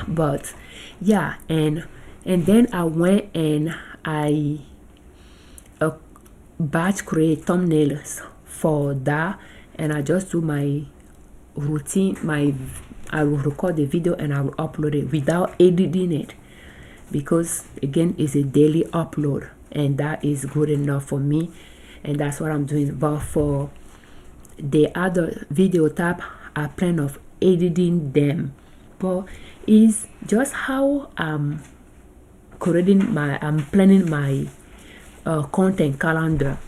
But yeah, and then I went and I batch create thumbnails for that, and I just do my routine. I will record the video and I will upload it without editing it, because again, it's a daily upload, and that is good enough for me, and that's what I'm doing. But for the other video tab, I plan of editing them. But it's just how I'm planning my content calendar.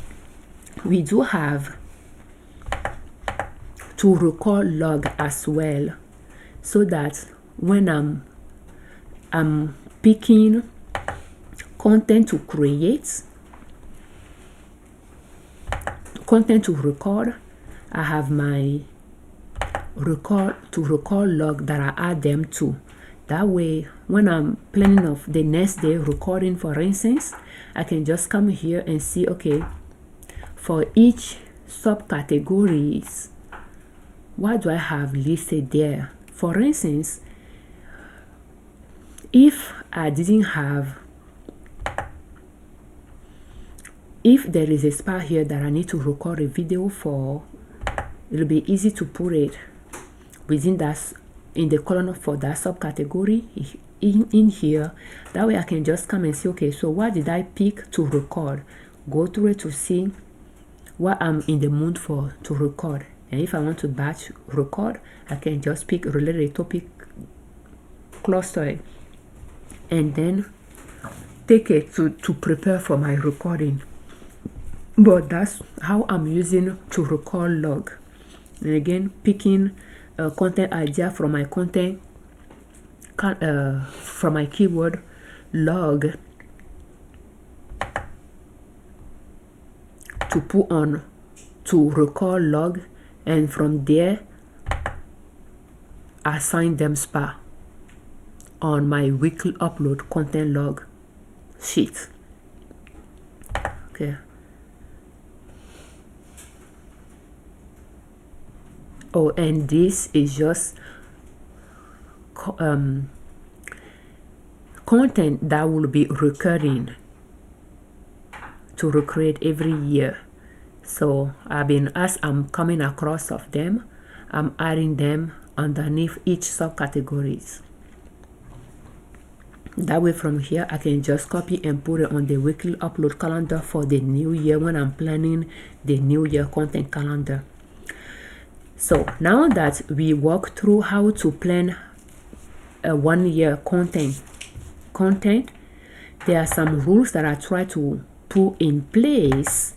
We do have to record log as well, so that when I'm picking content to create, content to record, I have my record log that I add them to. That way, when I'm planning of the next day recording, for instance, I can just come here and see, okay, for each subcategories, what do I have listed there? For instance, if I didn't have, if there is a spot here that I need to record a video for, it'll be easy to put it within that, in the column for that subcategory in here. That way I can just come and say, okay, so what did I pick to record? Go through it to see what I'm in the mood for to record. And if I want to batch record, I can just pick related topic, cluster it, and then take it to prepare for my recording. But that's how I'm using to record log. And again, picking content idea from my content, from my keyword log to put on to record log, and from there assign them spot on my weekly upload content log sheet. Okay. Oh, and this is just content that will be recurring to recreate every year. So as I'm coming across of them, I'm adding them underneath each subcategories. That way from here I can just copy and put it on the weekly upload calendar for the new year when I'm planning the new year content calendar. So now that we walk through how to plan a 1 year content, there are some rules that I try to put in place,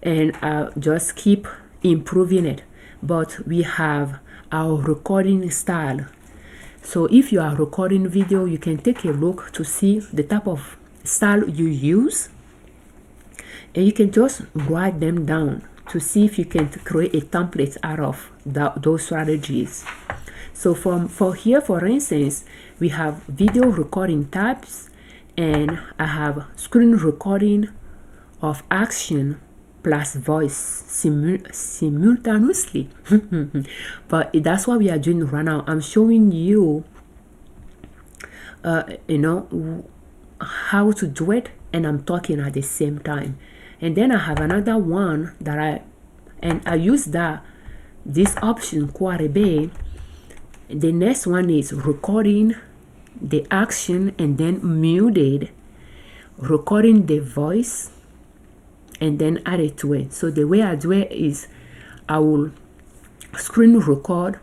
and I'll just keep improving it. But we have our recording style. So if you are recording video, you can take a look to see the type of style you use, and you can just write them down to see if you can create a template out of those strategies. So for here, for instance, we have video recording types, and I have screen recording of action plus voice simultaneously. But that's what we are doing right now. I'm showing you how to do it, and I'm talking at the same time. And then I have another one that I use this option quite a bit. The next one is recording the action and then muted, recording the voice and then add it to it. So the way I do it is I will screen record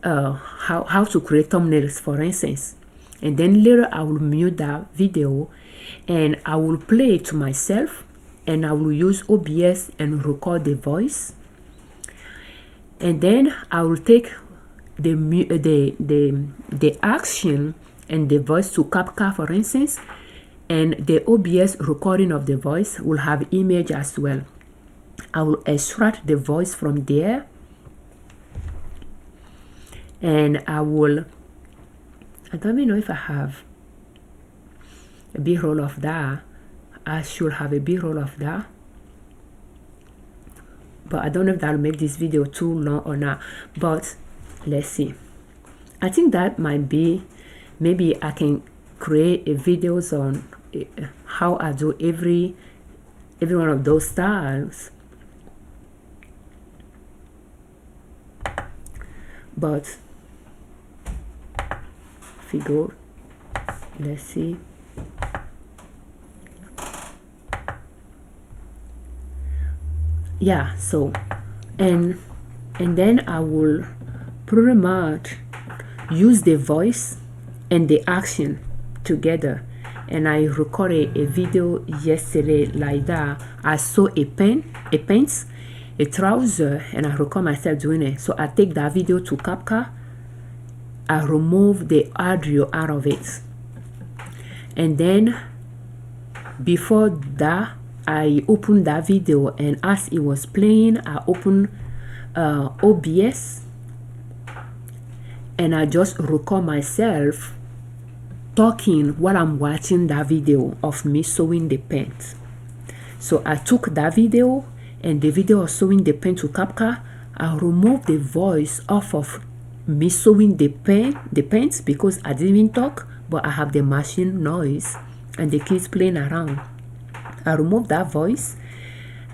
how to create thumbnails, for instance, and then later I will mute that video and I will play it to myself, and I will use OBS and record the voice, and then I will take the action and the voice to CapCut, for instance, and the OBS recording of the voice will have image as well. I will extract the voice from there, and I don't even know if I have a B-roll of that. I should have a B-roll of that, but I don't know if that'll make this video too long or not. But let's see. I think that might be, maybe I can create a videos on how I do every one of those styles. But if we go, let's see. Yeah, so and then I will pretty much use the voice and the action together. And I recorded a video yesterday like that. I saw a pants, a trouser, and I record myself doing it. So I take that video to CapCut, I remove the audio out of it, and then before that I opened that video, and as it was playing I opened OBS, and I just record myself talking while I'm watching that video of me sewing the pants. So I took that video, and the video of sewing the pen to CapCut. I removed the voice off of me sewing the pens because I didn't talk, but I have the machine noise and the kids playing around. I removed that voice,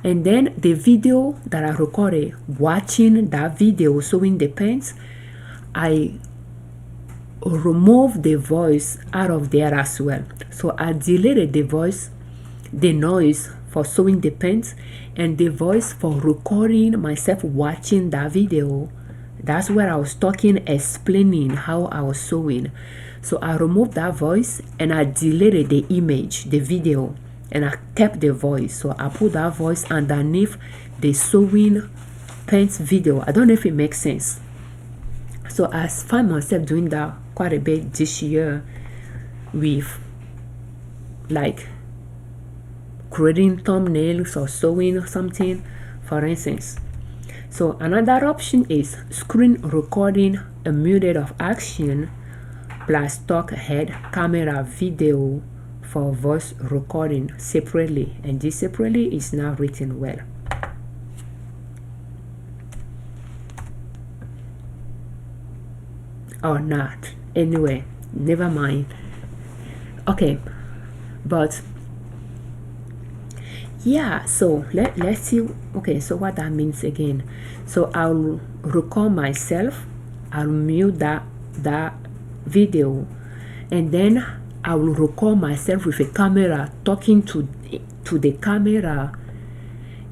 and then the video that I recorded watching that video sewing the pens, I removed the voice out of there as well. So I deleted the voice, the noise for sewing the pens, and the voice for recording myself watching that video. That's where I was talking, explaining how I was sewing. So I removed that voice and I deleted the image, the video, and I kept the voice. So I put that voice underneath the sewing pens video. I don't know if it makes sense. So I find myself doing that quite a bit this year with like creating thumbnails or sewing something, for instance. So another option is screen recording a muted of action plus talk head camera video for voice recording separately, and this separately is now written well. Or not. Anyway, never mind. Okay, but yeah, so let's see. Okay, so what that means again. So I'll record myself, I'll mute that video, and then I will record myself with a camera talking to the camera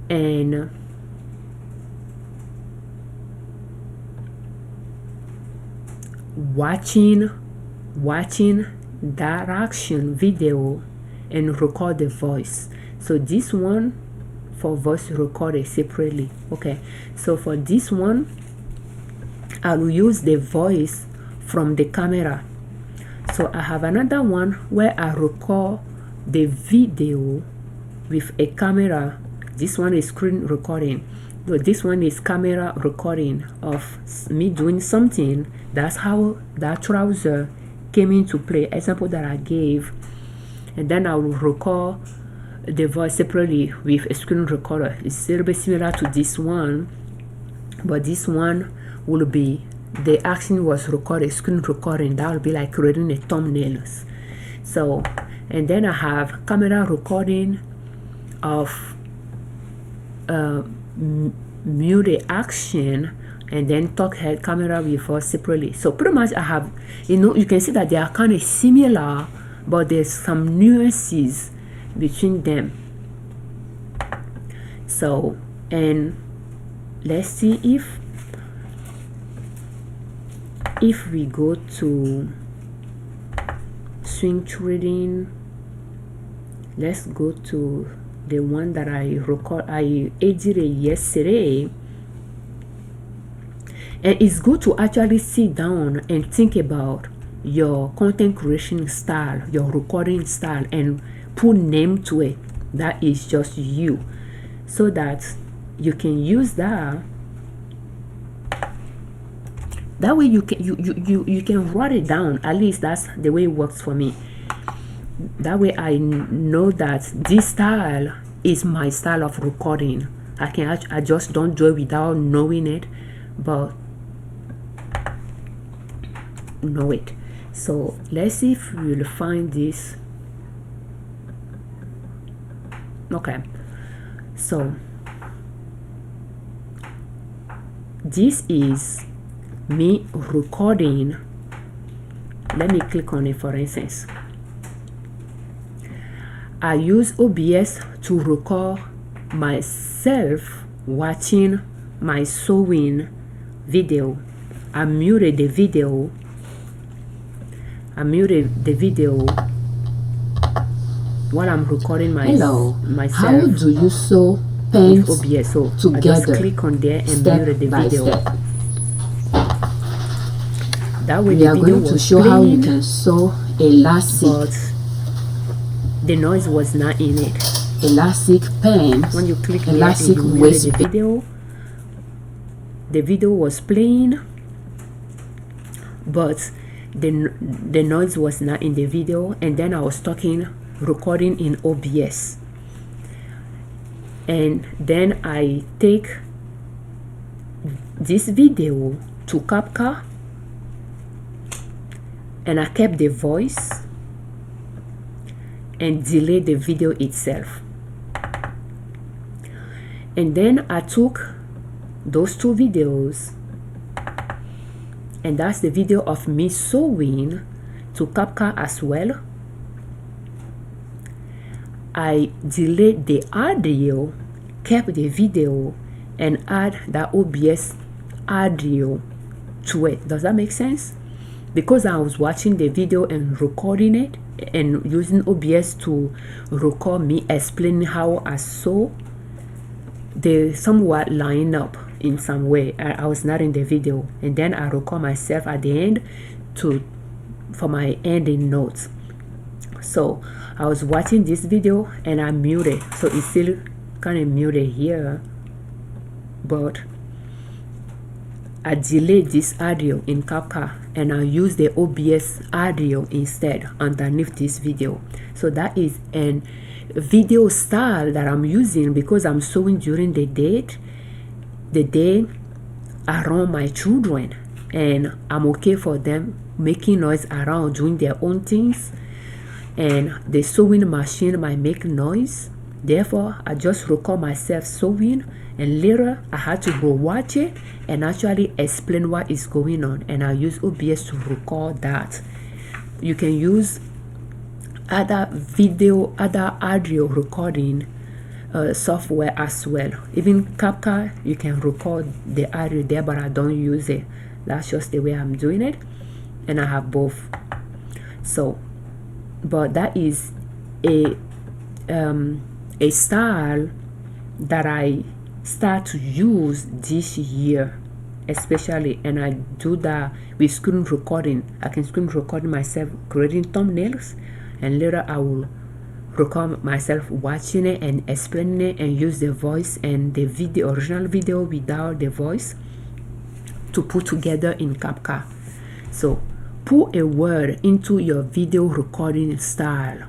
and watching that action video and record the voice. So this one for voice recorded separately. Okay, so for this one I will use the voice from the camera. So I have another one where I record the video with a camera. This one is screen recording, but this one is camera recording of me doing something. That's how that trouser came into play, example that I gave. And then I will record the voice separately with a screen recorder. It's a little bit similar to this one, but this one will be the action was recorded, screen recording. That will be like creating a thumbnails. So, and then I have camera recording of muted action, and then talk head camera with us separately. So pretty much I have, you can see that they are kind of similar, but there's some nuances between them. So, and let's see if we go to swing trading, let's go to the one that I edited yesterday. And it's good to actually sit down and think about your content creation style, your recording style, and put name to it that is just you, so that you can use that. That way you can write it down. At least that's the way it works for me. That way I know that this style is my style of recording. I just don't do it without knowing it, but know it. So let's see if we'll find this. Okay, so this is me recording. Let me click on it. For instance, I use OBS to record myself watching my sewing video. I muted the video while I'm recording myself. How do you sew pens OBS? So together? I just click on there and muted the video. That way we are going to show how you can sew elastic, but the noise was not in it. Elastic pens. When you click elastic there and you muted the video was playing, but the noise was not in the video. And then I was recording in OBS. and then I take this video to CapCut, and I kept the voice and delete the video itself. And then I took those two videos, and that's the video of me sewing, to CapCut as well. I delete the audio, kept the video, and add that OBS audio to it. Does that make sense? Because I was watching the video and recording it and using OBS to record me explaining how I sew, they somewhat line up in some way. I was not in the video, and then I record myself at the end for my ending notes. So I was watching this video and I muted, so it's still kind of muted here, but I delete this audio in CapCut and I use the OBS audio instead underneath this video. So that is an video style that I'm using because I'm sewing during the day around my children, and I'm okay for them making noise around doing their own things, and the sewing machine might make noise. Therefore, I just record myself sewing, and later I had to go watch it and actually explain what is going on, and I use OBS to record that. You can use other audio recording software as well. Even CapCut, you can record the audio there, but I don't use it. That's just the way I'm doing it, and I have both. So, but that is a style that I start to use this year especially, and I do that with screen recording. I can screen record myself creating thumbnails, and later I will record myself watching it and explaining it, and use the voice and the video, original video without the voice, to put together in CapCut. So put a word into your video recording style.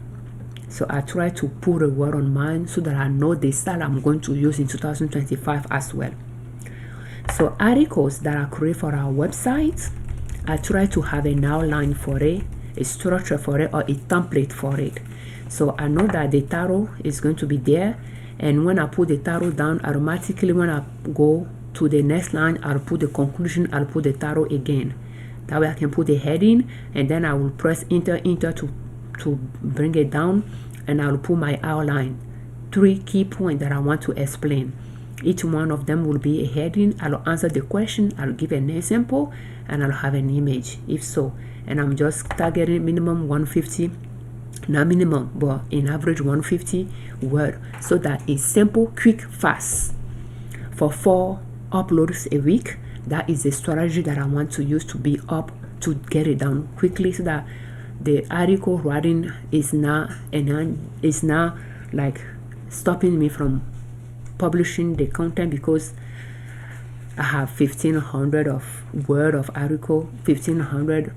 So I try to put a word on mine so that I know the style I'm going to use in 2025 as well. So articles that I create for our website, I try to have an outline for it, a structure for it, or a template for it. So I know that the title is going to be there, and when I put the title down, automatically when I go to the next line, I'll put the conclusion, I'll put the title again. That way I can put the heading, and then I will press enter to bring it down, and I'll put my outline, 3 key points that I want to explain. Each one of them will be a heading. I'll answer the question, I'll give an example, and I'll have an image if so. And I'm just targeting minimum 150, not minimum, but in average 150 word, so that it's simple, quick, fast. For 4 uploads a week, that is the strategy that I want to use to be up, to get it done quickly, so that the article writing is not like stopping me from publishing the content, because I have 1500 of word of article, 1500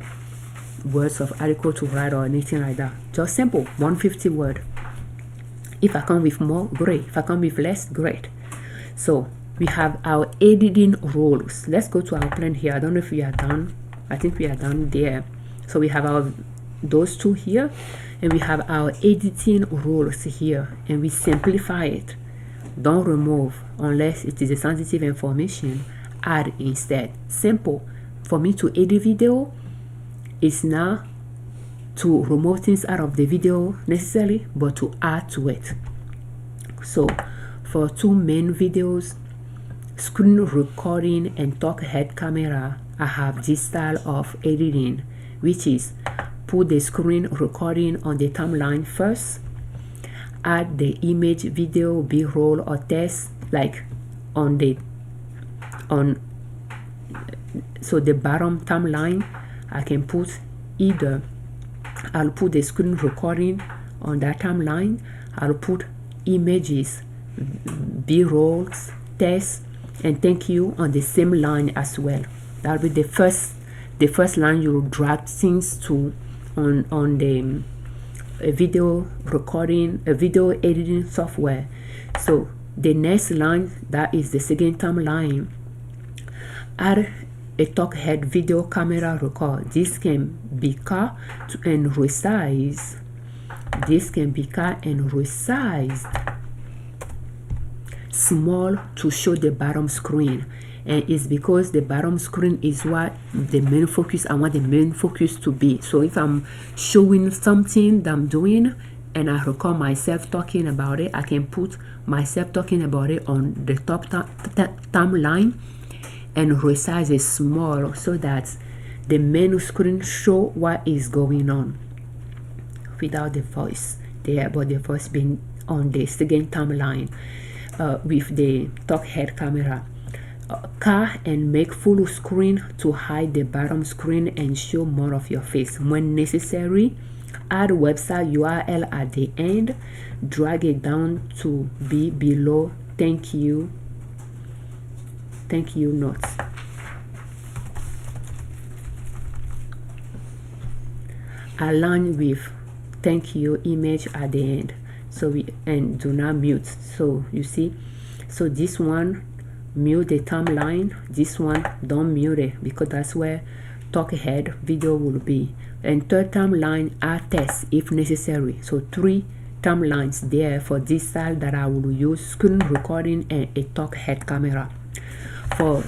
words of article to write or anything like that. Just simple 150 word. If I come with more, great. If I come with less, great. So we have our editing rules. Let's go to our plan here. I don't know if we are done. I think we are done there. So we have those two here, and we have our editing rules here, and we simplify it. Don't remove unless it is a sensitive information. Add instead. Simple. For me to edit video, it's not to remove things out of the video necessarily, but to add to it. So for 2 main videos, screen recording and talk head camera, I have this style of editing, which is put the screen recording on the timeline first, add the image, video, b-roll, or text, like so the bottom timeline, I can put either, I'll put the screen recording on that timeline, I'll put images, b-rolls, text, and thank you on the same line as well. That'll be the first line you will drag things to on the video recording, a video editing software. So The next line, that is the second timeline, add a talk head video camera record. This can be cut and resized. This can be cut and resized small to show the bottom screen, and it's because the bottom screen is what the main focus, I want the main focus to be. So if I'm showing something that I'm doing and I record myself talking about it, I can put myself talking about it on the top timeline and resize it small so that the main screen show what is going on without the voice there, but the voice being on the second timeline with the talk head camera. Cut and make full screen to hide the bottom screen and show more of your face. When necessary, add website URL at the end. Drag it down to be below thank you notes. Align with thank you image at the end. So and do not mute. So you see, so this one mute the timeline, this one don't mute it because that's where talk head video will be. And third timeline, add text if necessary. So 3 timelines there for this style that I will use: screen recording and a talk head camera. For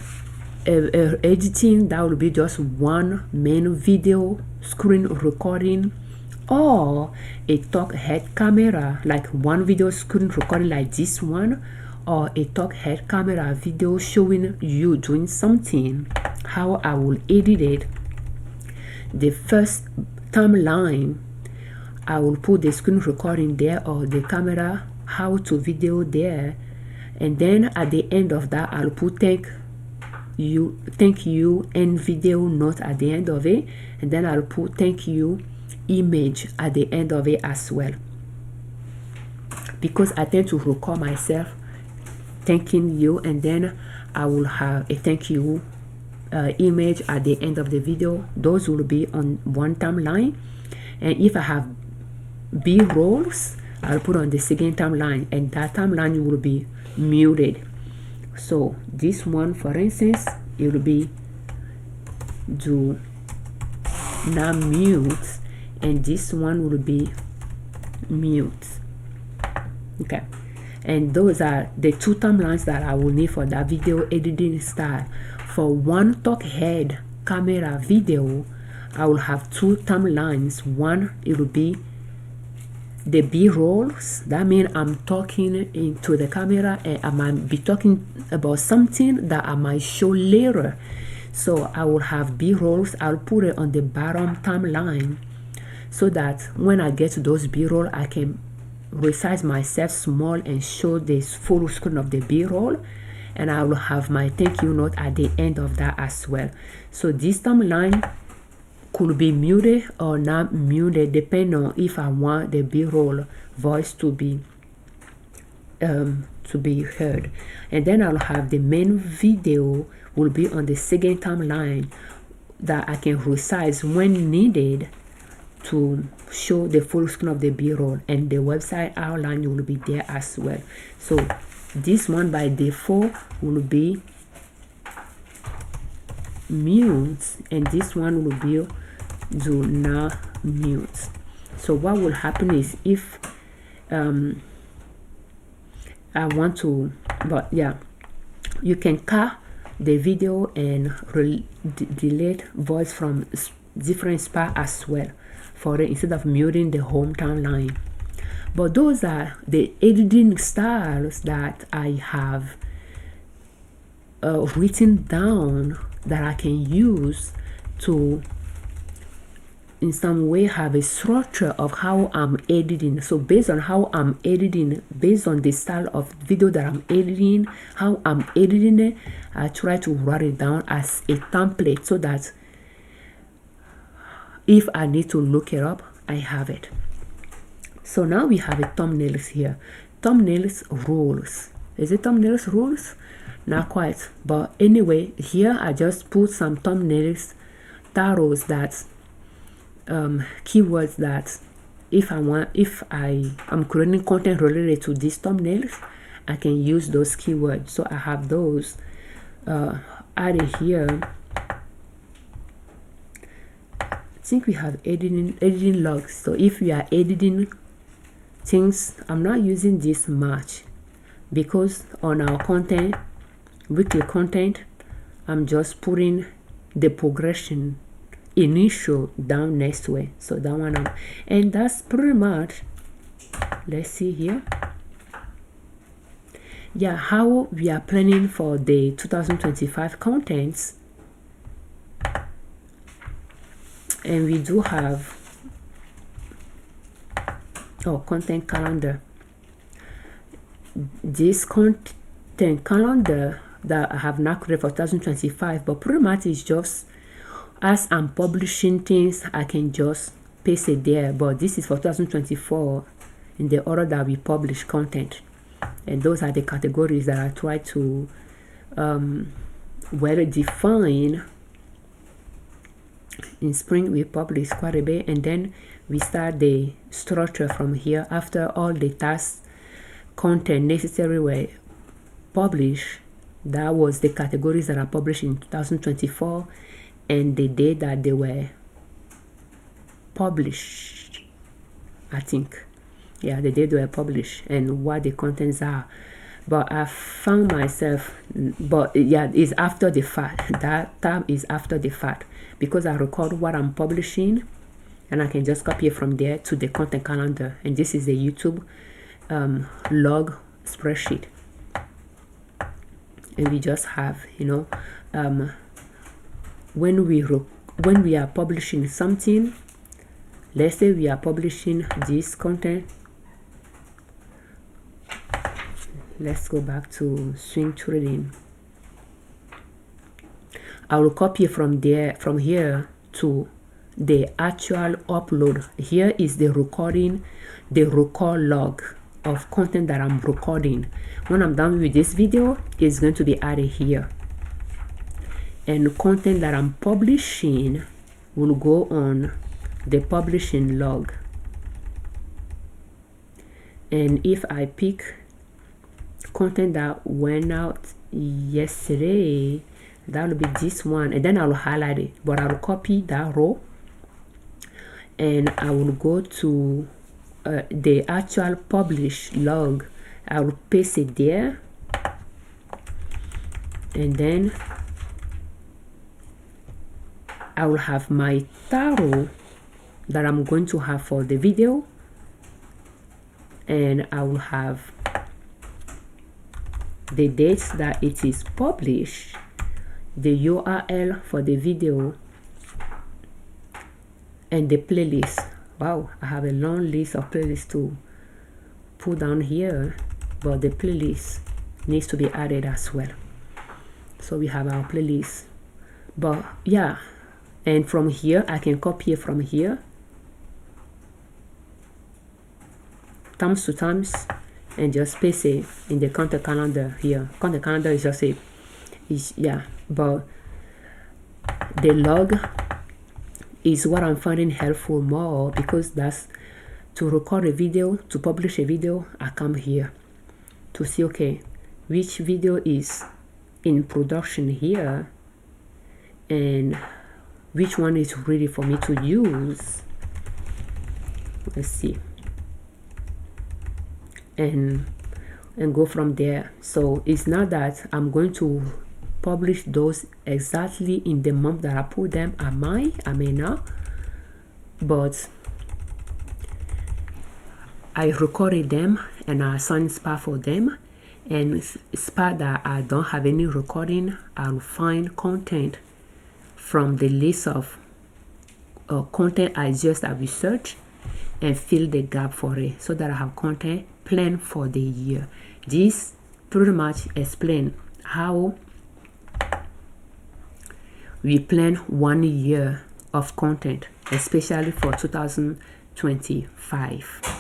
editing, that will be just one main video screen recording, or a talk head camera, like one video screen recording like this one, or a talk head camera video showing you doing something. How I will edit it: the first timeline, I will put the screen recording there or the camera how to video there, and then at the end of that I'll put thank you and video note at the end of it, and then I'll put thank you image at the end of it as well, because I tend to record myself thanking you, and then I will have a thank you image at the end of the video. Those will be on one timeline, and if I have B-rolls, I'll put on the second timeline, and that timeline will be muted. So this one, for instance, it will be do not mute, and this one will be mute. Okay, and those are the 2 timelines that I will need for that video editing style. For one talk head camera video, I will have 2 timelines. One, it will be the B-rolls. That means I'm talking into the camera and I might be talking about something that I might show later. So I will have B-rolls. I'll put it on the bottom timeline so that when I get to those B-roll, I can resize myself small and show this full screen of the B-roll, and I will have my thank you note at the end of that as well. So this timeline could be muted or not muted depending on if I want the B-roll voice to be heard. And then I'll have the main video will be on the second timeline that I can resize when needed to show the full screen of the B-roll, and the website outline will be there as well. So this one by default will be mute, and this one will be do not mute. So what will happen is if I want to, but yeah, you can cut the video and delete voice from different spot as well for it, instead of muting the home timeline. But those are the editing styles that I have written down that I can use to in some way have a structure of how I'm editing. So based on how I'm editing, based on the style of video that I'm editing, how I'm editing it, I try to write it down as a template so that if I need to look it up, I have it. So now we have a thumbnails here. Thumbnails rules. Is it thumbnails rules? Not quite. But anyway, here I just put some thumbnails titles that keywords that if I'm creating content related to these thumbnails, I can use those keywords. So I have those added here. I think we have editing logs. So if we are editing things, I'm not using this much because on our content, weekly content, I'm just putting the progression initial down next way. So that one, and that's pretty much. Let's see here. Yeah, how we are planning for the 2025 contents. And we do have content calendar. This content calendar that I have not created for 2025, but pretty much it's just as I'm publishing things, I can just paste it there. But this is for 2024 in the order that we publish content. And those are the categories that I try to well define. In spring we publish quite a bit, and then we start the structure from here. After all the tasks content necessary were published, that was the categories that I published in 2024 and the day that they were published, I think. Yeah, the day they were published and what the contents are. But I found myself, but yeah, it's after the fact. That tab is after the fact because I record what I'm publishing and I can just copy it from there to the content calendar. And this is the YouTube log spreadsheet. And we just have, you know, when we are publishing something, let's say we are publishing this content. Let's go back to swing trading. I will copy from there, from here to the actual upload. Here is the recording, the record log of content that I'm recording. When I'm done with this video, it's going to be added here. And the content that I'm publishing will go on the publishing log. And if I pick content that went out yesterday, that will be this one, and then I will highlight it, but I will copy that row and I will go to the actual publish log. I will paste it there, and then I will have my title that I'm going to have for the video, and I will have the dates that it is published, the URL for the video, and the playlist. Wow, I have a long list of playlists to put down here, but the playlist needs to be added as well. So we have our playlist. But yeah, and from here I can copy it from here, times to times, and just paste it in the content calendar here. Content calendar is just a but the log is what I'm finding helpful more, because that's to record a video, to publish a video. I come here to see, okay, which video is in production here and which one is ready for me to use. Let's see, and go from there. So it's not that I'm going to publish those exactly in the month that I put them. I may not, but I recorded them and I assigned spot for them, and spot that I don't have any recording, I'll find content from the list of content I just have researched and fill the gap for it, so that I have content planned for the year. This pretty much explain how we plan 1 year of content, especially for 2025.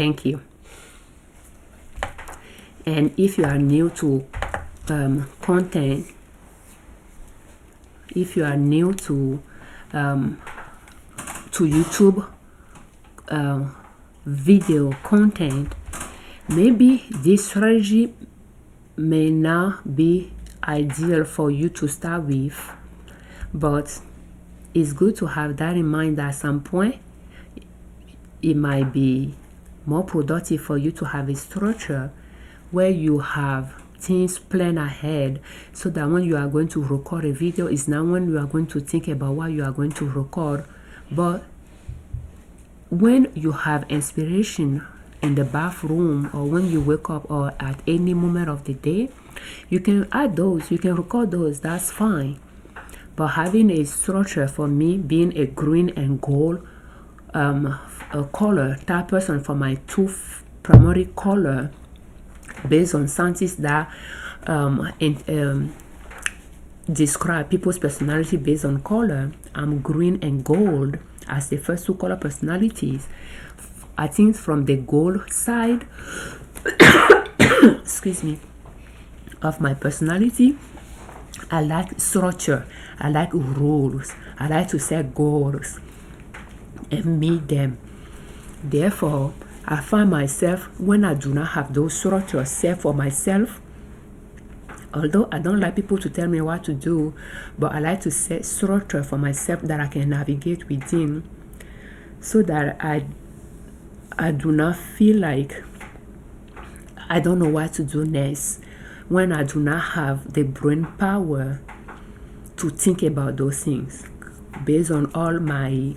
Thank you. And if you are new to content, if you are new to YouTube video content, maybe this strategy may not be ideal for you to start with, but it's good to have that in mind that at some point it might be more productive for you to have a structure where you have things planned ahead, so that when you are going to record a video, it's not when you are going to think about what you are going to record, but when you have inspiration in the bathroom or when you wake up or at any moment of the day, you can add those, you can record those, that's fine. But having a structure, for me, being a green and gold a color type person, for my two primary color based on scientists that describe people's personality based on color, I'm green and gold as the first two color personalities. I think from the gold side excuse me, of my personality, I like structure, I like rules, I like to set goals and meet them. Therefore, I find myself, when I do not have those structures set for myself, although I don't like people to tell me what to do, but I like to set structure for myself that I can navigate within, so that I do not feel like I don't know what to do next when I do not have the brain power to think about those things based on all my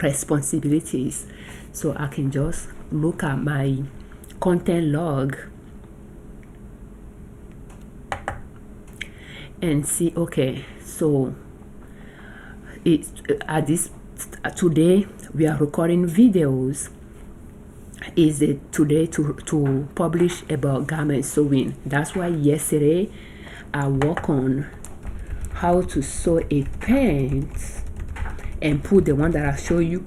responsibilities. So I can just look at my content log and see, okay, so it's at this today we are recording videos. Is it today to publish about garment sewing? That's why yesterday I work on how to sew a pants and put the one that I show you.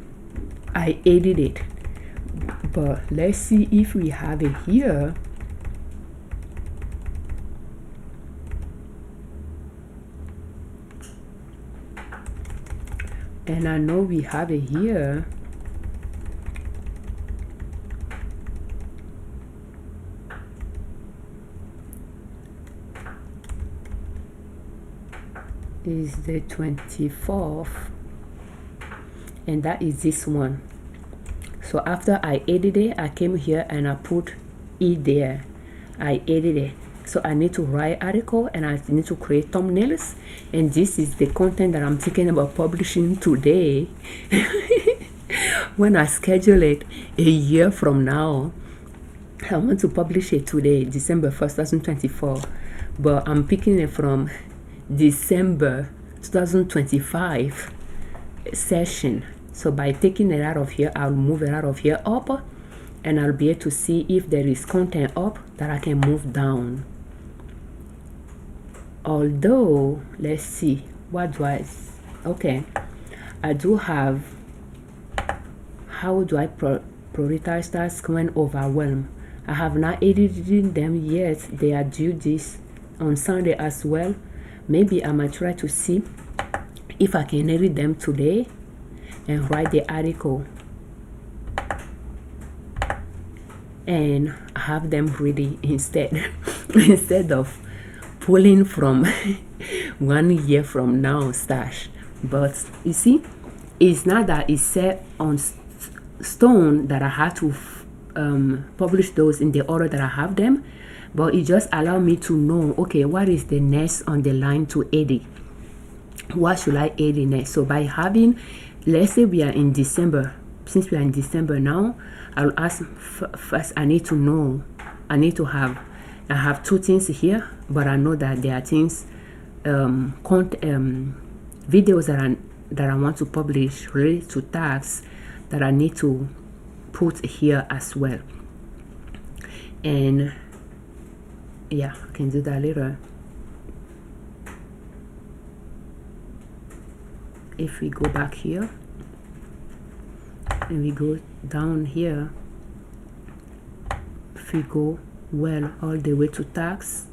I edited it, but let's see if we have it here. And I know we have it here. Is the 24th, and that is this one. So after I edited it, I came here and I put it there. I edited it. So I need to write article and I need to create thumbnails, and this is the content that I'm thinking about publishing today. When I schedule it a year from now, I want to publish it today, December 1st, 2024, but I'm picking it from December 2025 session. So by taking it out of here, I'll move it out of here up, and I'll be able to see if there is content up that I can move down. Although, let's see, what do I, okay, I do have, how do I prioritize tasks when overwhelmed? I have not edited them yet. They are due this on Sunday as well. Maybe I might try to see if I can edit them today and write the article and have them ready instead instead of pulling from 1 year from now stash. But you see, it's not that it's set on stone that I have to publish those in the order that I have them, but it just allows me to know, okay, what is the next on the line to edit? What should I edit next? So by having, let's say we are in December, since we are in December now, I'll ask first, I need to know, I have two things here, but I know that there are things, videos that I want to publish related to tasks that I need to put here as well. And yeah, I can do that later. If we go back here, and we go down here, if we go well all the way to tax,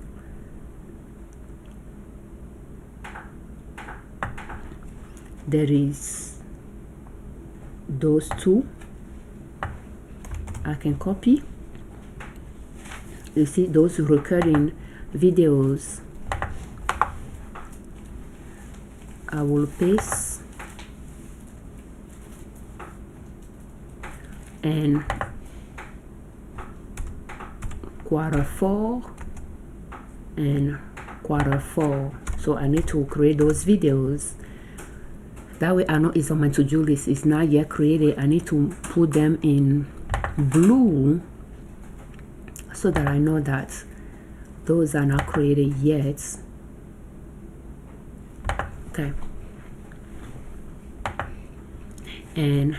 there is those two I can copy. You see those recording videos, I will paste, and Q4 and Q4. So I need to create those videos. That way I know it's on my to-do list. It's not yet created. I need to put them in blue so that I know that those are not created yet. Okay. And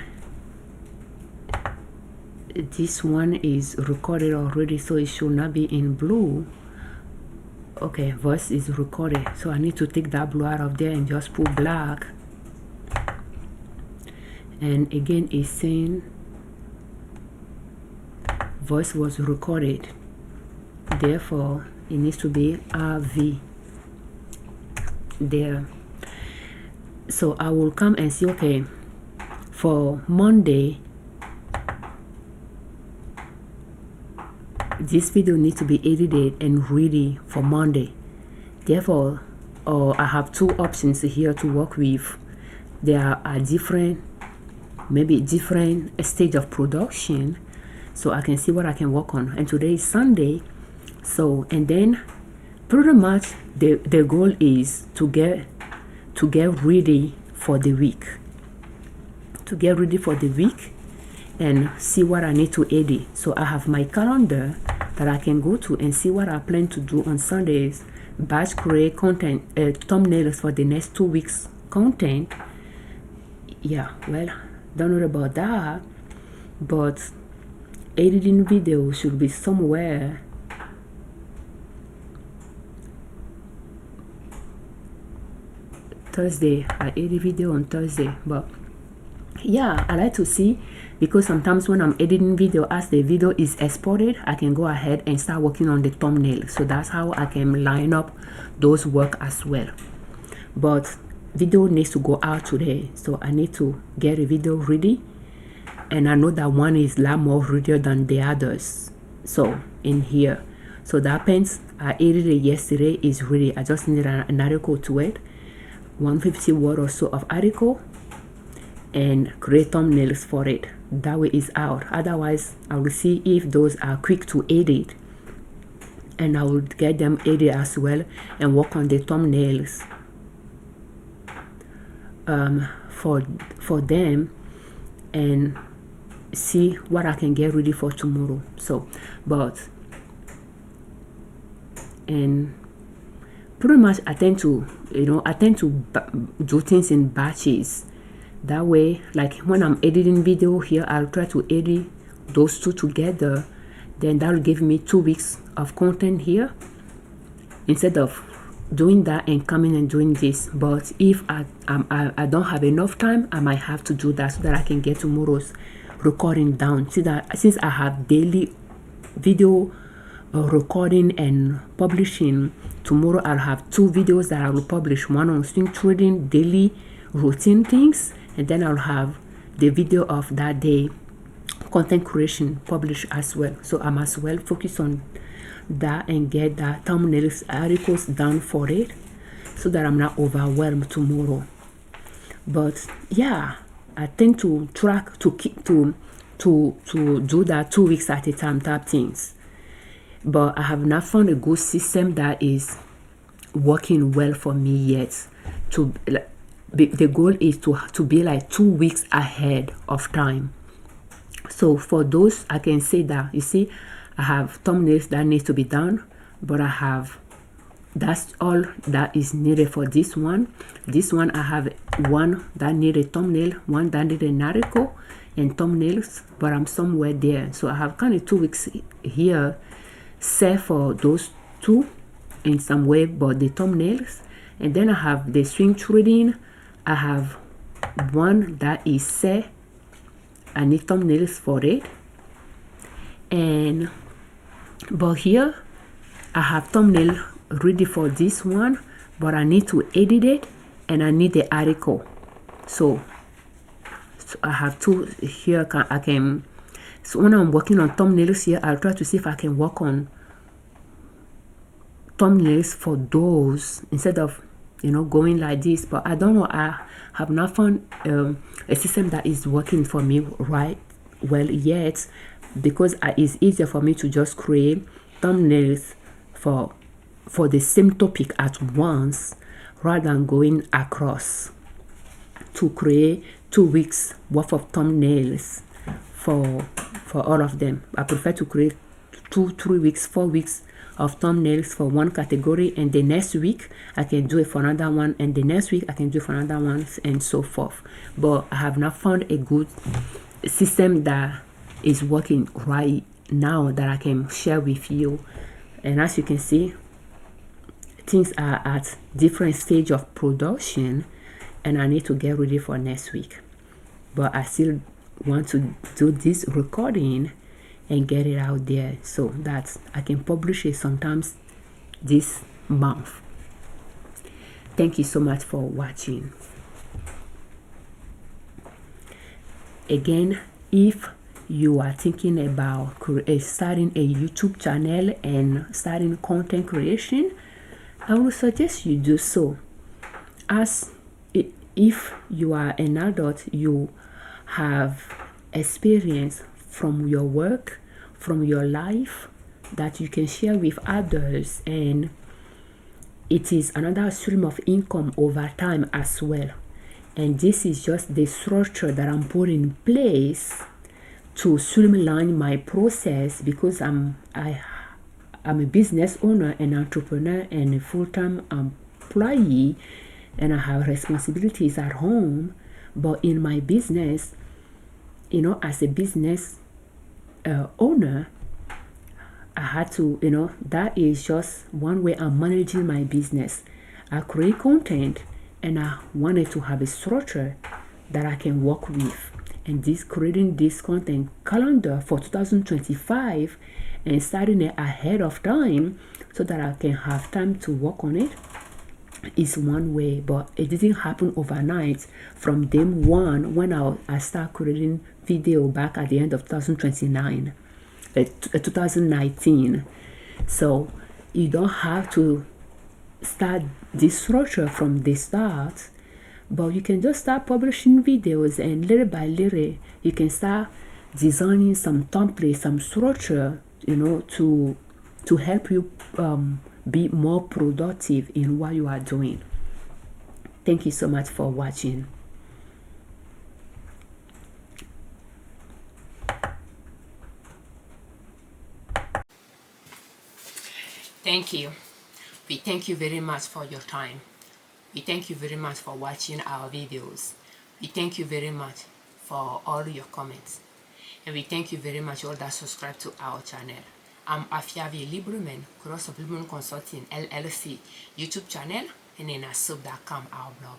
this one is recorded already, so it should not be in blue. Okay, voice is recorded, so I need to take that blue out of there and just put black. And again, it's saying voice was recorded, therefore it needs to be RV there. So I will come and see, okay, for Monday this video needs to be edited and ready for Monday. Therefore, I have two options here to work with. There are different, maybe different stage of production, so I can see what I can work on. And today is Sunday, so and then pretty much the goal is to get ready for the week, and see what I need to edit. So I have my calendar that I can go to and see what I plan to do on Sundays. Batch create content, thumbnails for the next 2 weeks content. Yeah, well, don't know about that, but editing video should be somewhere. Thursday, I edit video on Thursday, but yeah, I like to see, because sometimes when I'm editing video, as the video is exported, I can go ahead and start working on the thumbnail. So that's how I can line up those work as well. But video needs to go out today, so I need to get a video ready, and I know that one is a lot more readier than the others. So in here, so that happens, I edited yesterday, is ready. I just need an article to it, 150 word or so of article, and create thumbnails for it. That way it's out. Otherwise I will see if those are quick to edit, and I will get them edited as well and work on the thumbnails for them, and see what I can get ready for tomorrow. So and pretty much I tend to do things in batches. That way, like when I'm editing video here, I'll try to edit those two together, then that will give me 2 weeks of content here, instead of doing that and coming and doing this. But if I don't have enough time, I might have to do that so that I can get tomorrow's recording down. See that since I have daily video recording and publishing, tomorrow I'll have 2 videos that I will publish, one on swing trading, daily routine things, and then I'll have the video of that day, content creation, published as well. So I'm as well focus on that and get the thumbnails articles done for it, so that I'm not overwhelmed tomorrow. But yeah, I tend to track to do that 2 weeks at a time type things. But I have not found a good system that is working well for me yet. The goal is to be like 2 weeks ahead of time. So for those, I can say that, you see, I have thumbnails that needs to be done, but that's all that is needed for this one. This one I have one that need a thumbnail, one that need an article and thumbnails, but I'm somewhere there. So I have kind of 2 weeks here set for those two in some way, but the thumbnails. And then I have the swing trading. I have one that is set I need thumbnails for it. And but here I have thumbnail ready for this one, but I need to edit it and I need the article. So I have two here. I can so when I'm working on thumbnails here, I'll try to see if I can work on thumbnails for those instead of going like this. But I don't know, I have not found a system that is working for me right well yet, because it's easier for me to just create thumbnails for the same topic at once rather than going across to create 2 weeks worth of thumbnails for all of them. I prefer to create 2, 3 weeks, 4 weeks of thumbnails for one category, and the next week I can do it for another one, and the next week I can do it for another one, and so forth. But I have not found a good system that is working right now that I can share with you. And as you can see, things are at different stage of production, and I need to get ready for next week. But I still want to do this recording and get it out there so that I can publish it sometimes this month. Thank you so much for watching. Again, if you are thinking about starting a YouTube channel and starting content creation, I would suggest you do so. As if you are an adult, you have experience from your work, from your life, that you can share with others, and it is another stream of income over time as well. And this is just the structure that I'm putting in place to streamline my process, because I'm a business owner, an entrepreneur, and a full-time employee, and I have responsibilities at home. But in my business, as a business owner, I had to, that is just one way I'm managing my business. I create content and I wanted to have a structure that I can work with. And creating this content calendar for 2025 and starting it ahead of time so that I can have time to work on it is one way. But it didn't happen overnight. From day one, when I started creating video back at the end of 2019. So you don't have to start this structure from the start, but you can just start publishing videos, and little by little you can start designing some templates, some structure, to help you be more productive in what you are doing. Thank you so much for watching. Thank you. We thank you very much for your time. We thank you very much for watching our videos. We thank you very much for all your comments. And we thank you very much all that subscribe to our channel. I'm Afiavi Liberman, cross of Liberman Consulting L.L.C YouTube channel, and then asub.com, our blog.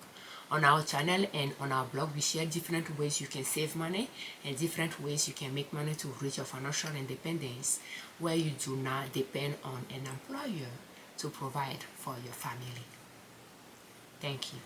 On our channel and on our blog, we share different ways you can save money and different ways you can make money to reach your financial independence, where you do not depend on an employer to provide for your family. Thank you.